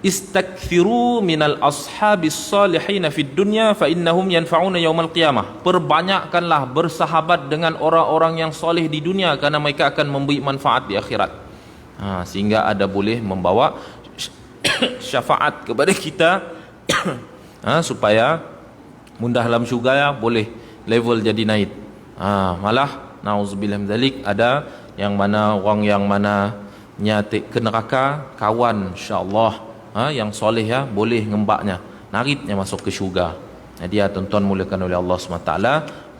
Istakthiru minal ashabis salihin fid dunya fa innahum yanfa'una yaumal qiyamah. Perbanyakkanlah bersahabat dengan orang-orang yang soleh di dunia kerana mereka akan memberi manfaat di akhirat. Sehingga ada boleh membawa syafaat kepada kita supaya mudah dalam syurga ya, boleh level jadi naik. Malah nauzubillah min zalik, ada yang mana orang yang mana nyatik ke neraka kawan insya-Allah yang soleh ya, boleh ngembaknya, naritnya masuk ke syurga. Jadi tuan-tuan mulakan oleh Allah SWT,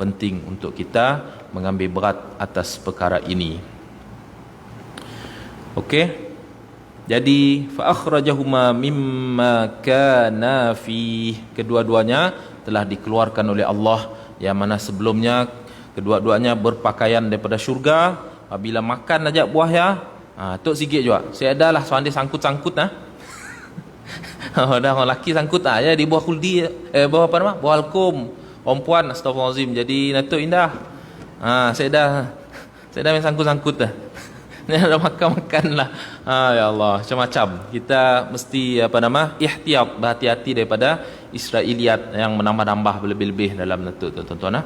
penting untuk kita mengambil berat atas perkara ini. Okey. Jadi fa akhrajahuma mimma kana fi, kedua-duanya telah dikeluarkan oleh Allah, yang mana sebelumnya kedua-duanya berpakaian daripada syurga. Apabila makan aja buah ya, tok sikit juga. Saya adalah soal dia sangkut-sangkut dah orang lelaki sangkut ya di bawah kuldi, bawah apa nama? Bawah alkum. Perempuan astagfirullahalazim. Jadi natuk indah. Saya dah main sangkut-sangkut dah. Ni ada makan lah. Ya Allah, macam-macam. Kita mesti ihtiyat, berhati-hati daripada Israiliyat yang menambah-nambah lebih-lebih dalam natuk tuan-tuan.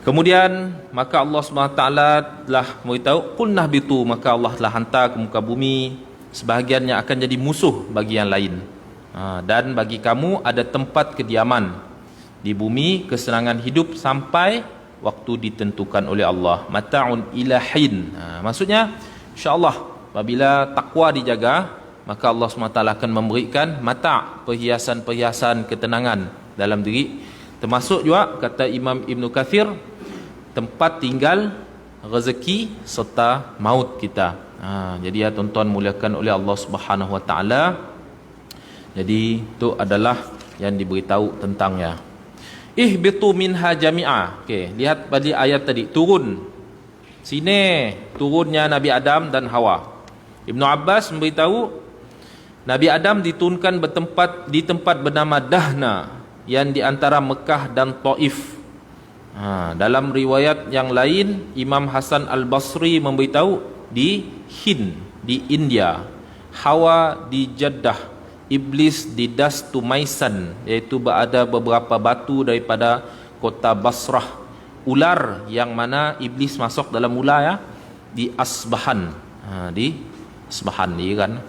Kemudian maka Allah SWT telah memberitahu, qul nahbitu, maka Allah telah hantar ke muka bumi, sebahagiannya akan jadi musuh bagi yang lain. Dan bagi kamu ada tempat kediaman di bumi, kesenangan hidup sampai waktu ditentukan oleh Allah. Mata'un ilahin. Maksudnya insya-Allah apabila takwa dijaga, maka Allah SWT akan memberikan mata', perhiasan-perhiasan ketenangan dalam diri. Termasuk juga kata Imam Ibn Kathir, tempat tinggal, rezeki serta maut kita. Jadi ya tuan-tuan muliakan oleh Allah Subhanahu Wa Taala. Jadi itu adalah yang diberitahu tentangnya. Ihbitu minha jami'a. Okey, lihat pada ayat tadi, turun. Sini turunnya Nabi Adam dan Hawa. Ibnu Abbas memberitahu Nabi Adam diturunkan di tempat bernama Dahna yang di antara Mekah dan Taif. Dalam riwayat yang lain Imam Hasan Al-Basri memberitahu di Hind, di India, Hawa di Jeddah, Iblis di Dastumaisan, iaitu berada beberapa batu daripada kota Basrah, ular yang mana Iblis masuk dalam ular ya, di Asbahan, di Asbahan di Iran.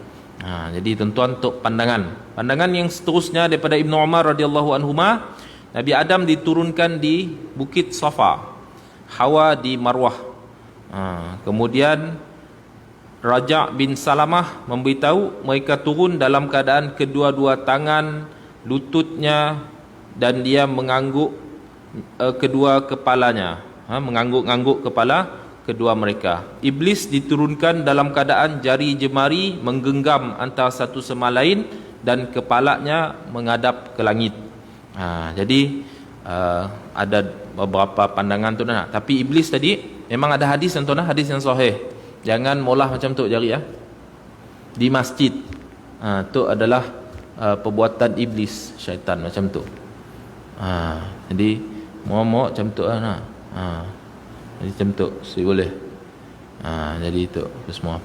Jadi tuan-tuan untuk pandangan yang seterusnya daripada Ibnu Umar radhiyallahu anhuma, Nabi Adam diturunkan di Bukit Safa, Hawa di Marwah. Kemudian Raja' bin Salamah memberitahu mereka turun dalam keadaan kedua-dua tangan lututnya dan dia mengangguk kedua kepalanya, mengangguk-angguk kepala kedua mereka. Iblis diturunkan dalam keadaan jari jemari menggenggam antara satu sama lain dan kepalanya menghadap ke langit. Jadi ada beberapa pandangan tu tapi iblis tadi memang ada hadis tuan-tuan, hadis yang sahih. Jangan molah macam tu jari di masjid. Tu adalah perbuatan iblis, syaitan macam tu. Jadi mau macam tu jadi macam tu si boleh. Jadi itu semua.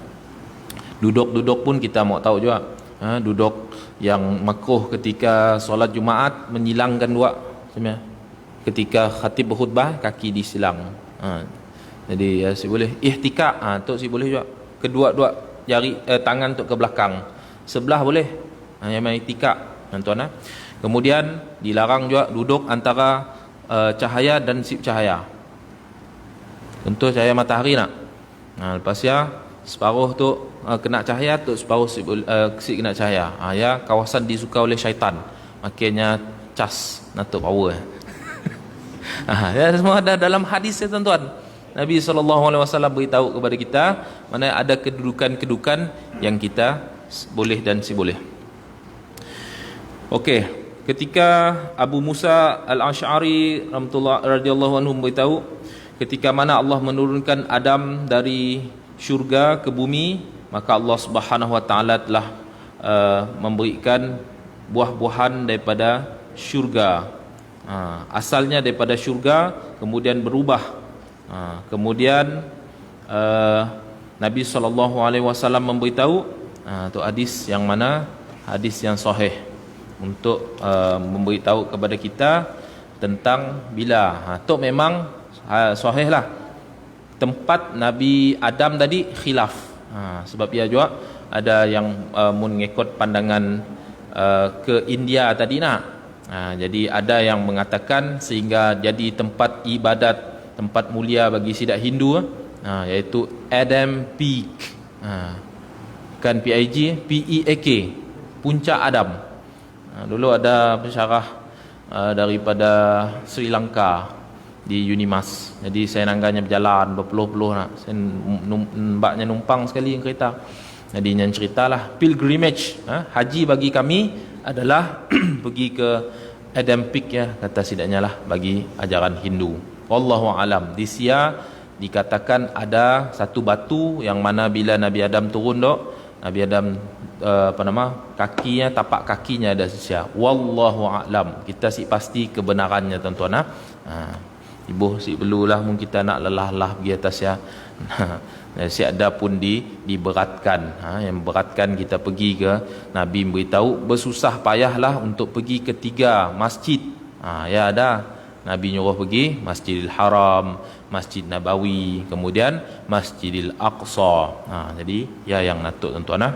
Duduk-duduk pun kita mau tahu juga. Duduk yang makruh ketika solat Jumaat, menyilangkan dua sebenarnya. Ketika khatib berkhutbah kaki disilang. Jadi si boleh ihtikak, tu si boleh juga. Kedua-dua jari tangan tu ke belakang. Sebelah boleh. Yang main ihtikak tuan-tuan. Kemudian dilarang juga duduk antara cahaya dan sip cahaya. Contoh cahaya matahari lepas ya separuh tu kena cahaya tu, separuh sip kena cahaya. Ya kawasan disuka oleh syaitan. Makanya cas natuk power. Ya semua ada dalam hadis ya tuan-tuan. Nabi SAW beritahu kepada kita mana ada kedudukan-kedudukan yang kita boleh dan si boleh. Okey, ketika Abu Musa Al-Asy'ari radhiyallahu anhu beritahu ketika mana Allah menurunkan Adam dari syurga ke bumi, maka Allah Subhanahu Wa Taala telah memberikan buah-buahan daripada syurga. Asalnya daripada syurga, kemudian berubah. Kemudian Nabi SAW memberitahu, tu hadis yang mana? Hadis yang sahih untuk memberitahu kepada kita tentang bila. Tu memang sahih lah. Tempat Nabi Adam tadi khilaf. Sebab ia juga ada yang mengikut pandangan ke India tadi nak. Jadi ada yang mengatakan sehingga jadi tempat ibadat, tempat mulia bagi sidak Hindu, iaitu Adam Peak. Bukan PIG, PEAK, Puncak Adam. Dulu ada pensyarah daripada Sri Lanka di Unimas. Jadi saya nangganya berjalan berpuluh-puluh nak. Saya mbaknya numpang sekali kereta. Jadi yang ceritalah pilgrimage, haji bagi kami adalah pergi ke Adam Peak ya, kata sidaknya lah bagi ajaran Hindu. Wallahu alam. Di Sia dikatakan ada satu batu yang mana bila Nabi Adam turun dok, Nabi Adam kakinya, tapak kakinya ada sia. Wallahu alam. Kita si pasti kebenarannya tuan-tuan. Ibu si perlulah mungkin kita nak lelah-lelah pergi atas ya. Si ada pun diberatkan. Yang beratkan kita pergi ke, Nabi beritahu bersusah payahlah untuk pergi ke 3 masjid. Ya ada. Nabi nyuruh pergi Masjidil Haram, Masjid Nabawi, kemudian Masjidil Aqsa. Jadi ya yang natuk tuan-tuan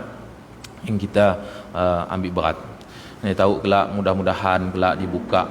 yang kita ambil berat. Ni tahu kelak, mudah-mudahan kelak dibuka.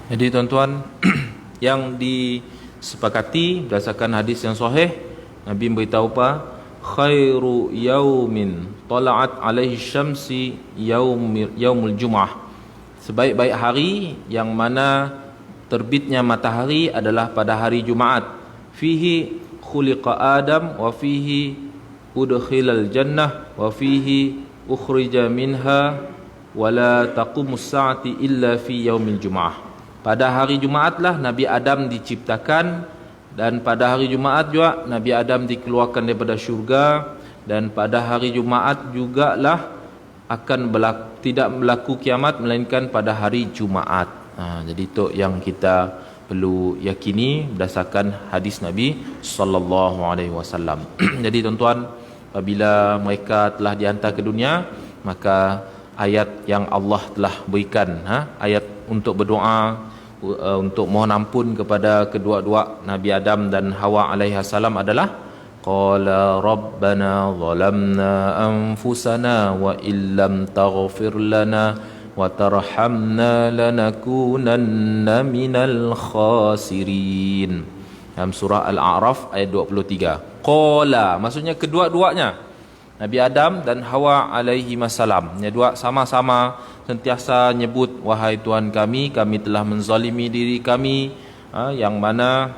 Jadi tuan-tuan, yang disepakati berdasarkan hadis yang sahih, Nabi beritahu apa? Khairu yaumin tala'at alaihi syamsi yaumul jum'ah. Sebaik-baik hari yang mana terbitnya matahari adalah pada hari Jumaat. Fihi khuliqa Adam wa fihi udkhilal jannah wa fihi ukhrija minha wa la taqumus sa'ati illa fi yaumil jum'ah. Pada hari Jumaatlah Nabi Adam diciptakan, dan pada hari Jumaat juga Nabi Adam dikeluarkan daripada syurga, dan pada hari Jumaat jugalah akan tidak berlaku kiamat melainkan pada hari Jumaat. Jadi itu yang kita perlu yakini berdasarkan hadis Nabi sallallahu alaihi wasallam. Jadi tuan-tuan, apabila mereka telah dihantar ke dunia, maka ayat yang Allah telah berikan, ayat untuk berdoa, untuk mohon ampun kepada kedua-dua Nabi Adam dan Hawa alaihi salam adalah qala rabbana zalamna anfusana wa illam taghfir lana wa tarhamna lanakunanna minal khasirin. Dalam surah Al-A'raf ayat 23. Qala maksudnya kedua-duanya, Nabi Adam dan Hawa alaihi salam, dua sama-sama sentiasa nyebut, wahai Tuhan kami telah menzalimi diri kami, yang mana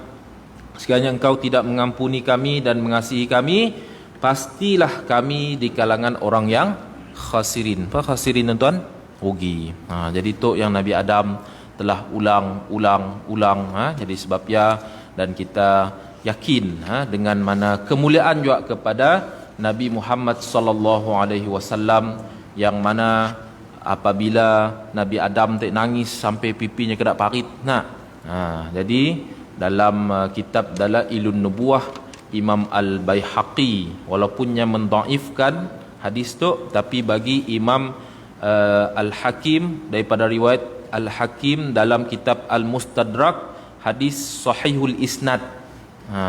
sekiranya Engkau tidak mengampuni kami dan mengasihi kami, pastilah kami di kalangan orang yang khasirin. Apa khasirin tuan-tuan? Rugi. Jadi itu yang Nabi Adam telah ulang. Jadi sebabnya, dan kita yakin dengan mana kemuliaan juga kepada Nabi Muhammad sallallahu alaihi wasallam, yang mana apabila Nabi Adam nangis sampai pipinya kena parit. Jadi dalam kitab Dalailun Nubuwah, Imam Al-Baihaqi walaupunnya mendhaifkan hadis tu, tapi bagi Imam Al-Hakim, daripada riwayat Al-Hakim dalam kitab Al-Mustadrak, hadis sahihul isnad,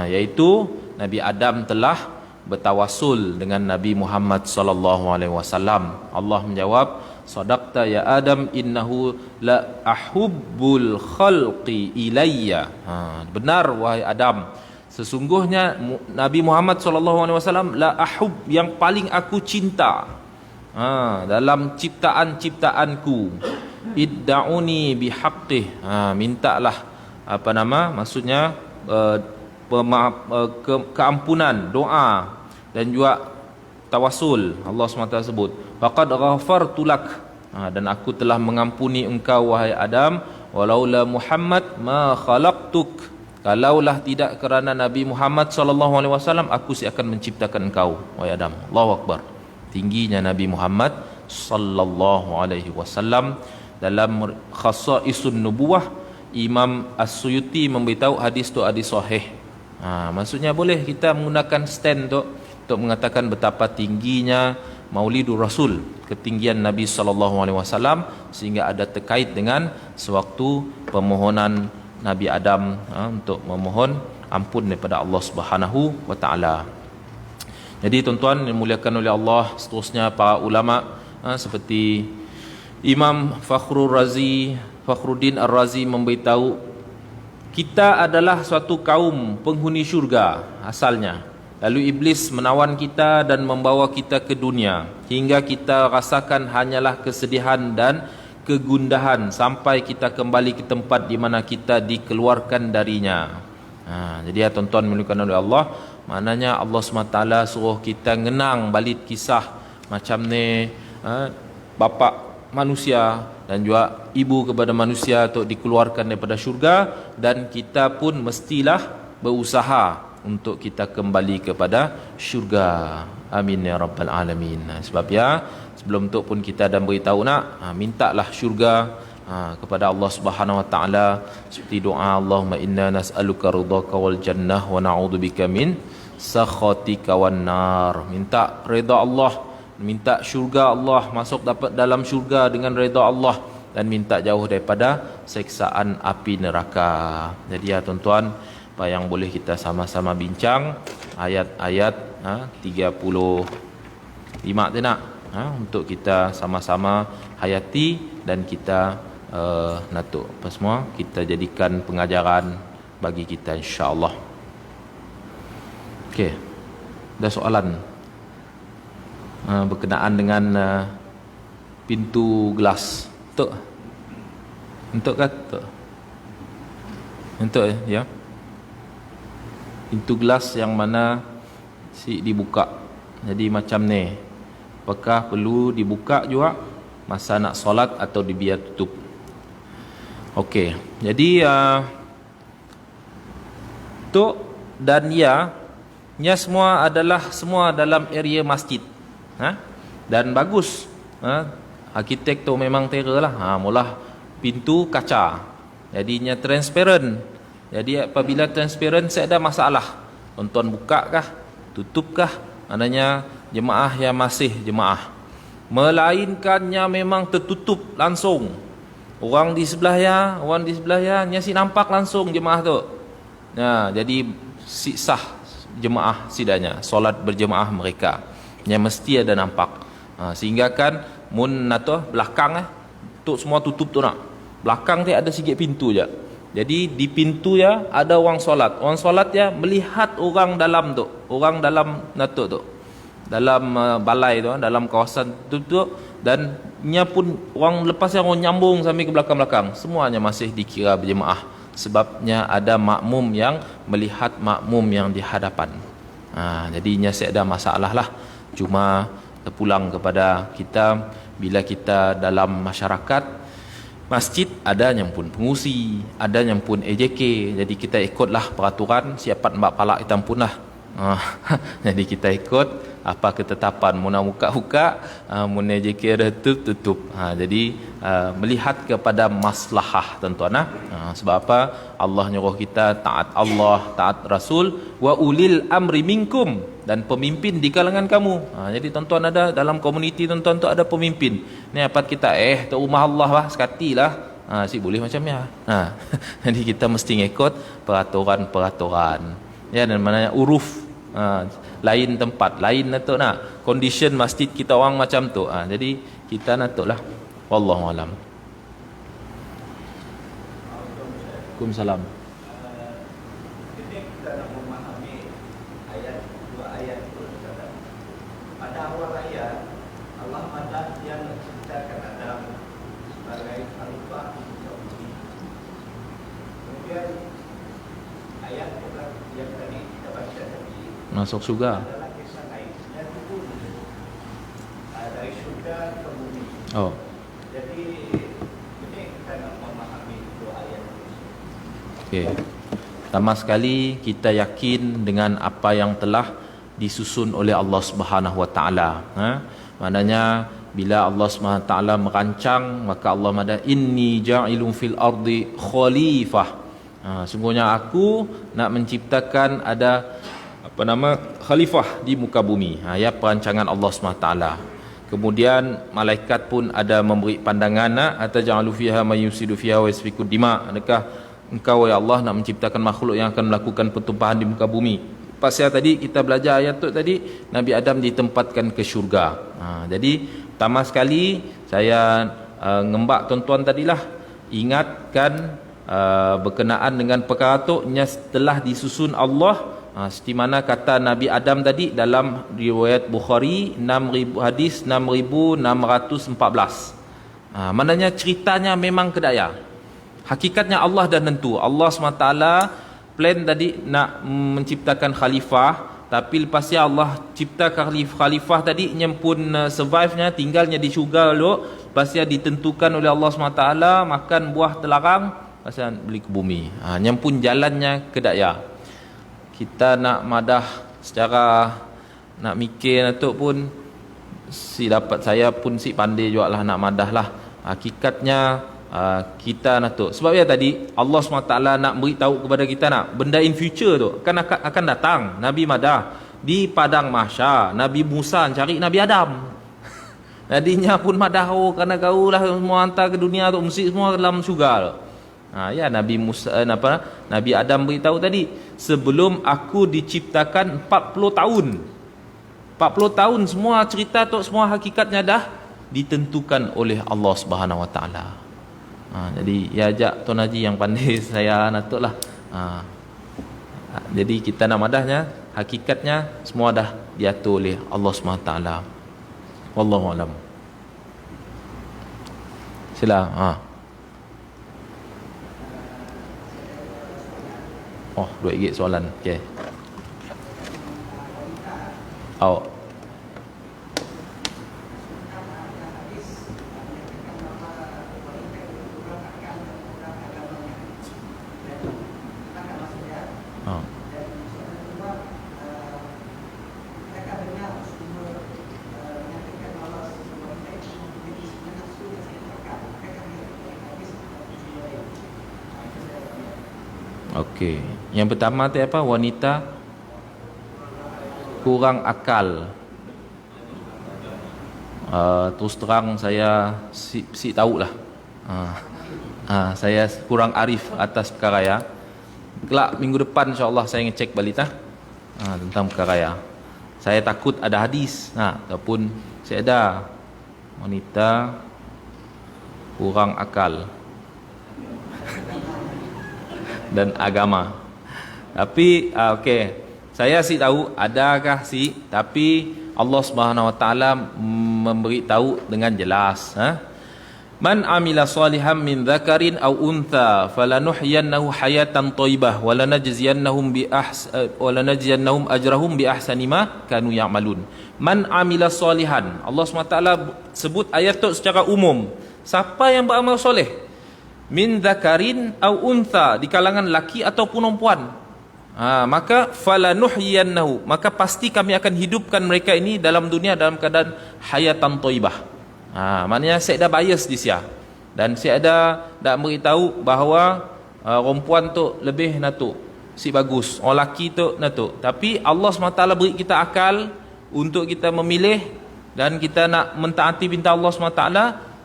iaitu Nabi Adam telah bertawasul dengan Nabi Muhammad sallallahu alaihi wasallam. Allah menjawab, sadaqta ya Adam innahu la ahubbul khalqi ilayya. Benar wahai Adam, sesungguhnya Nabi Muhammad sallallahu alaihi wasallam la ahub, yang paling aku cinta dalam ciptaan-ciptaanku. Idda'uni bihaqqih, mintalah maksudnya keampunan, doa dan juga tawasul. Allah SWT sebut, faqad ghafartu lak, dan aku telah mengampuni engkau wahai Adam, walaula Muhammad ma khalaqtuk, kalaulah tidak kerana Nabi Muhammad sallallahu alaihi wasallam, aku akan menciptakan engkau wahai Adam. Allahu akbar. Tingginya Nabi Muhammad sallallahu alaihi wasallam. Dalam Khasaisun Nubuwah, Imam As-Suyuti memberitahu hadis tu hadis sahih. Maksudnya boleh kita menggunakan stand tu untuk mengatakan betapa tingginya Maulidur Rasul, ketinggian Nabi sallallahu alaihi wasallam, sehingga ada terkait dengan sewaktu permohonan Nabi Adam untuk memohon ampun daripada Allah Subhanahu wa taala. Jadi tuan-tuan yang dimuliakan oleh Allah, seterusnya para ulama seperti Imam Fakhruddin Ar-Razi memberitahu, kita adalah suatu kaum penghuni syurga asalnya. Lalu iblis menawan kita dan membawa kita ke dunia hingga kita rasakan hanyalah kesedihan dan kegundahan sampai kita kembali ke tempat di mana kita dikeluarkan darinya. Jadi ya tuan-tuan dimuliakan oleh Allah, maknanya Allah SWT suruh kita ngenang balik kisah macam ni, bapa manusia dan juga ibu kepada manusia untuk dikeluarkan daripada syurga, dan kita pun mestilah berusaha untuk kita kembali kepada syurga. Amin ya rabbal alamin. Sebab ya sebelum tu pun kita dah beritahu mintalah syurga kepada Allah Subhanahu wa taala, seperti doa Allahumma inna nas'aluka ridhaka wal jannah wa na'udzubika min sakhatika wan nar. Minta redha Allah, minta syurga Allah, masuk dapat dalam syurga dengan redha Allah, dan minta jauh daripada seksaan api neraka. Jadi ya tuan-tuan, apa yang boleh kita sama-sama bincang ayat-ayat 35 tu untuk kita sama-sama hayati, dan kita natuk apa semua kita jadikan pengajaran bagi kita insya-Allah. Okey. Ada soalan berkenaan dengan pintu gelas. Untuk ya. Pintu gelas yang mana dibuka. Jadi macam ni. Apakah perlu dibuka juga masa nak solat atau dibiar tutup? Okey. Jadi tok dan ya semua dalam area masjid. Dan bagus. Arkitek tu memang terrorlah. Mula pintu kaca. Jadinya transparent. Jadi apabila transparent, saya ada masalah. Tuan-tuan buka kah? Tutup kah? Maknanya jemaah yang masih jemaah. Melainkannya memang tertutup langsung. Orang di sebelah ya, nyasi nampak langsung jemaah tu. Jadi sah jemaah sidanya, solat berjemaah mereka. Yang mesti ada nampak. Sehingga kan mun belakang tu semua tutup tu nak. Belakang dia ada sikit pintu je. Jadi di pintu ya ada orang solat. Orang solat ya melihat orang dalam tu. Orang dalam tu. Dalam balai tu, dalam kawasan tu. Dan nya pun orang lepas yang orang nyambung sampai ke belakang-belakang. Semuanya masih dikira berjemaah. Sebabnya ada makmum yang melihat makmum yang di hadapan. Jadinya saya ada masalah lah. Cuma terpulang kepada kita, bila kita dalam masyarakat masjid, ada yang pun pengusi, ada yang pun AJK. Jadi kita ikutlah peraturan, siapa mbak palak hitam pun lah. Jadi kita ikut apa ketetapan, mun buka-buka, mun AJK ada tutup. Jadi melihat kepada maslahah tuan-tuan. Sebab apa? Allah nyuruh kita taat Allah, taat Rasul, wa ulil amri minkum, dan pemimpin di kalangan kamu. Jadi tuan-tuan ada dalam komuniti tuan-tuan tu ada pemimpin. Ni apa kita tu rumah Allah lah, sekatilah. Boleh macam ya. Jadi kita mesti ngikut peraturan-peraturan. Ya, dan maknanya uruf lain tempat, lain natuk nak. Condition masjid kita orang macam tu. Jadi kita natuklah. Wallahu alam. Waalaikumsalam. Masuk surga. Dari surga ke bumi. Jadi ini kita nak memahami dua ayat. Okey. Pertama sekali kita yakin dengan apa yang telah disusun oleh Allah Subhanahu Wa Taala. Maknanya bila Allah Subhanahu Wa Taala merancang, maka Allah mada inni ja'ilun fil ardi khalifah. Sungguhnya aku nak menciptakan ada khalifah di muka bumi. Ya, perancangan Allah SWT. Kemudian malaikat pun ada memberi pandangan, ataj'alu fiha may yusidu fiha wa yasfiku dima. Adakah engkau ya Allah nak menciptakan makhluk yang akan melakukan pertumpahan di muka bumi? Pasal tadi kita belajar ayat tu tadi, Nabi Adam ditempatkan ke syurga. Jadi pertama sekali saya ngembak tuan-tuan tadilah, ingatkan berkenaan dengan perkara tu nya telah disusun Allah, seperti mana kata Nabi Adam tadi dalam riwayat Bukhari 6000 hadis 6614. Maknanya ceritanya memang kedaya. Hakikatnya Allah dah tentu. Allah SWT plan tadi nak menciptakan khalifah, tapi lepasnya Allah ciptakan khalifah tadi yang pun survive-nya, tinggalnya di syurga dulu, lepasnya ditentukan oleh Allah SWT makan buah terlarang, pasal beli ke bumi. Yang pun jalannya kedaya. Kita nak madah secara nak mikir natuk pun si dapat, saya pun si pandai jugalah nak madah lah. Hakikatnya kita natuk. Sebab ya tadi Allah SWT nak beritahu kepada kita nak benda in future tu akan datang. Nabi madah di padang mahsyar, Nabi Musa cari Nabi Adam. Nadinya pun madah kerana kau lah semua hantar ke dunia tu, mesti semua dalam syurga tu. Ya Nabi Musa Nabi Adam beritahu tadi, sebelum aku diciptakan 40 tahun. 40 tahun semua cerita tu, semua hakikatnya dah ditentukan oleh Allah Subhanahu Wa Taala. Jadi ya ajak Tuan Haji yang pandai saya natuklah. Jadi kita nak madahnya, hakikatnya semua dah diatur oleh Allah Subhanahu Wa Taala. Wallahu alam. Sila. Oh, RM2 soalan. Okey. Okey. Yang pertama tu apa? Wanita kurang akal. Terus terang saya si tahulah. Saya kurang arif atas perkara ya. Kelak minggu depan insya-Allah saya ngecek balik tentang perkara ya. Saya takut ada hadis. Ataupun saya ada wanita kurang akal dan agama. Tapi okey, saya si tahu adakah si, tapi Allah Subhanahu Wa Taala memberi tahu dengan jelas. Man amila salihan min dzakarin aw untha falanuhyiyannahu hayatan thayyibah wa lanajziyannahum ajrahum bi ahsani ma kanu ya'malun. Man amila salihan, Allah SWT sebut ayat tu secara umum. Siapa yang beramal soleh? Min dzakarin aw untha, di kalangan laki ataupun perempuan. Maka falanuhyiyannahu, maka pasti kami akan hidupkan mereka ini dalam dunia dalam keadaan hayatan thayyibah. Maknanya saya dah bias di sia, dan saya dah beritahu bahawa perempuan tu lebih natuk si bagus, orang laki tu natuk. Tapi Allah SWT beri kita akal untuk kita memilih, dan kita nak mentaati perintah Allah SWT.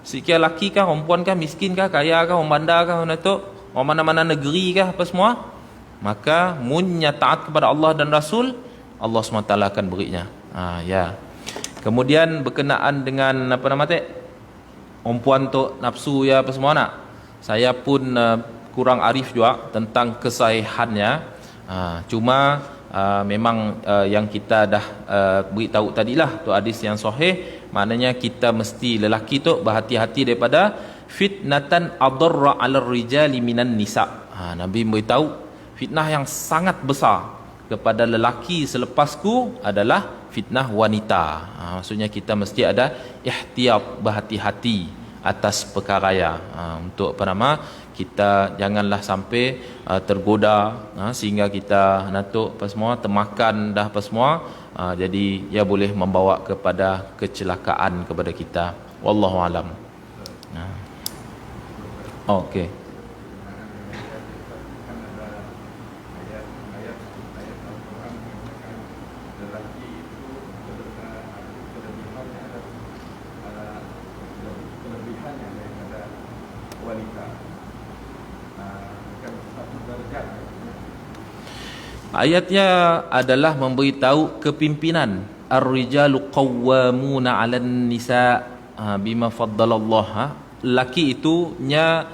Sikit laki kah, perempuan kah, miskin kah, kaya kah, orang bandar kah, natuk, orang mana-mana negeri kah, apa semua, maka munnya taat kepada Allah dan Rasul, Allah SWT akan berinya. Ya. Kemudian berkenaan dengan apa nama tu, perempuan tu nafsu ya apa semua nak, saya pun kurang arif juga tentang kesahihannya. Cuma memang yang kita dah beritahu tadilah tu hadis yang sahih, maknanya kita mesti lelaki tu berhati-hati daripada fitnatan adarra 'alal rijali minan nisa. Nabi beritahu fitnah yang sangat besar kepada lelaki selepasku adalah fitnah wanita. Maksudnya kita mesti ada ihtiyat, berhati-hati atas perkara ya. Untuk apa nama, kita janganlah sampai tergoda sehingga kita natuk apa semua, termakan dah apa semua, jadi ia boleh membawa kepada kecelakaan kepada kita. Wallahu alam. Okey. Ayatnya adalah memberitahu kepimpinan. Ar-rijalu qawwamuna 'alan nisa bima faddalallah laki itu nya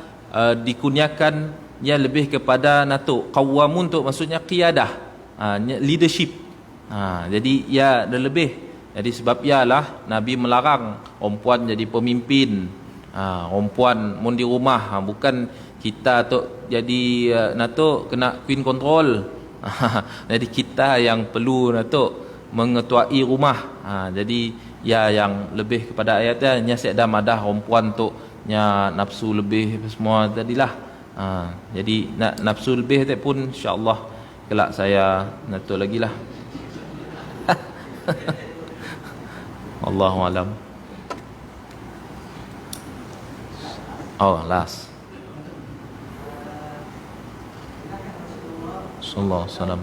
dikunyakan nya lebih kepada natuk qawamun tu maksudnya qiyadah, leadership. Jadi ya ada lebih. Jadi sebab ialah Nabi melarang perempuan jadi pemimpin. Perempuan mun di rumah, bukan kita tu jadi natuk kena queen control. Jadi kita yang perlu natuk mengetuai rumah. Jadi ya yang lebih kepada ayatnya nya sedah madah perempuan tu nya nafsu lebih semua tadilah. Jadi nafsu lebih tu pun insya-Allah kelak saya natuk lagi lah. Wallahu alam. Last. Sallallahu alaihi wasallam.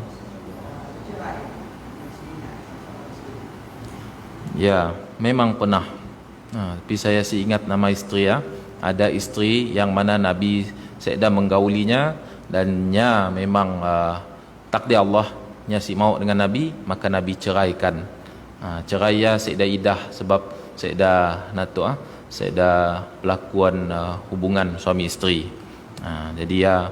Ya, memang pernah. Tapi saya sih ingat nama isteri ya. Ada isteri yang mana Nabi sedang menggaulinya dan nya memang takdir Allah nya si mau dengan Nabi, maka Nabi ceraikan. Cerai ya sedang idah sebab sedang natuk sedang pelakuan hubungan suami isteri. Jadi ya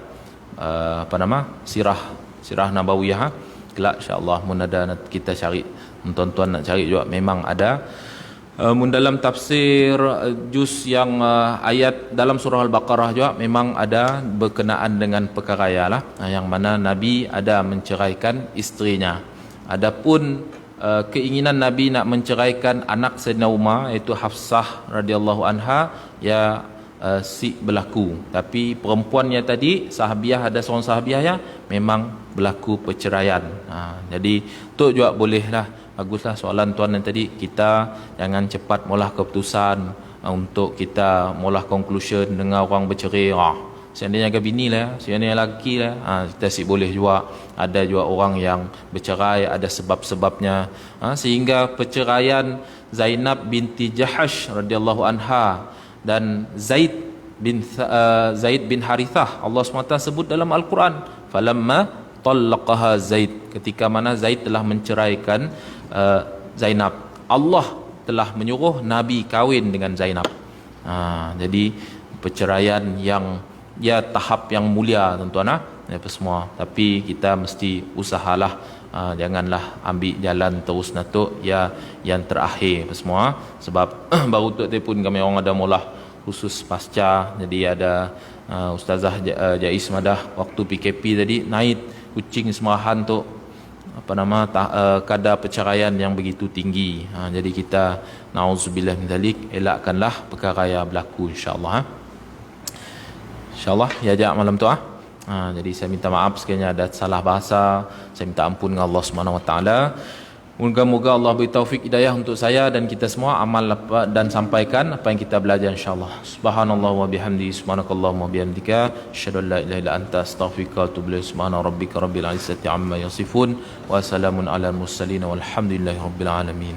sirah nabawiyah kelak insya-Allah mun ada kita cari, tuan-tuan nak cari juga memang ada. Mun dalam tafsir juz yang ayat dalam surah Al-Baqarah juga memang ada berkenaan dengan perkara lah, yang mana Nabi ada menceraikan isterinya. Adapun keinginan Nabi nak menceraikan anak Sayyidina Umar iaitu Hafsah radhiyallahu anha ya si berlaku. Tapi perempuannya tadi sahabiah, ada seorang sahabiah ya memang berlaku perceraian. Jadi tu juga bolehlah. Baguslah soalan tuan yang tadi, kita jangan cepat maulah keputusan untuk kita maulah conclusion dengan orang bercerai. Seandainya ke bini lah, seandainya lelaki lah, kita sih boleh juga. Ada juga orang yang bercerai ada sebab-sebabnya, sehingga perceraian Zainab binti Jahash radhiyallahu anha dan Zaid bin Harithah, Allah SWT sebut dalam Al-Quran, falamma talaqaha Zaid, ketika mana Zaid telah menceraikan Zainab, Allah telah menyuruh Nabi kahwin dengan Zainab. Jadi perceraian yang ya tahap yang mulia tuan-tuan apa semua. Tapi kita mesti usahalah, janganlah ambil jalan terus natuk ya yang terakhir apa semua. Sebab baru tu pun kami orang ada mula khusus pasca, jadi ada Ustazah Jais Madah waktu PKP tadi naik kucing semahan tu kadar perceraian yang begitu tinggi. Jadi kita nauzubillah min zalik, elakkanlah perkara yang berlaku insya-Allah. InsyaAllah ya ajak malam tu jadi saya minta maaf sekiranya ada salah bahasa, saya minta ampun dengan Allah SWT. Moga-moga Allah beri taufik hidayah untuk saya dan kita semua amal dan sampaikan apa yang kita belajar insya-Allah. Subhanallah wa bihamdi, subhanakallahumma wa bihamdika, asyhadu an la ilaha illa anta, astaghfiruka wa atubu ilaik. Subhana rabbika rabbil izzati amma yasifun wa salamun alal mursalin walhamdulillahi rabbil alamin.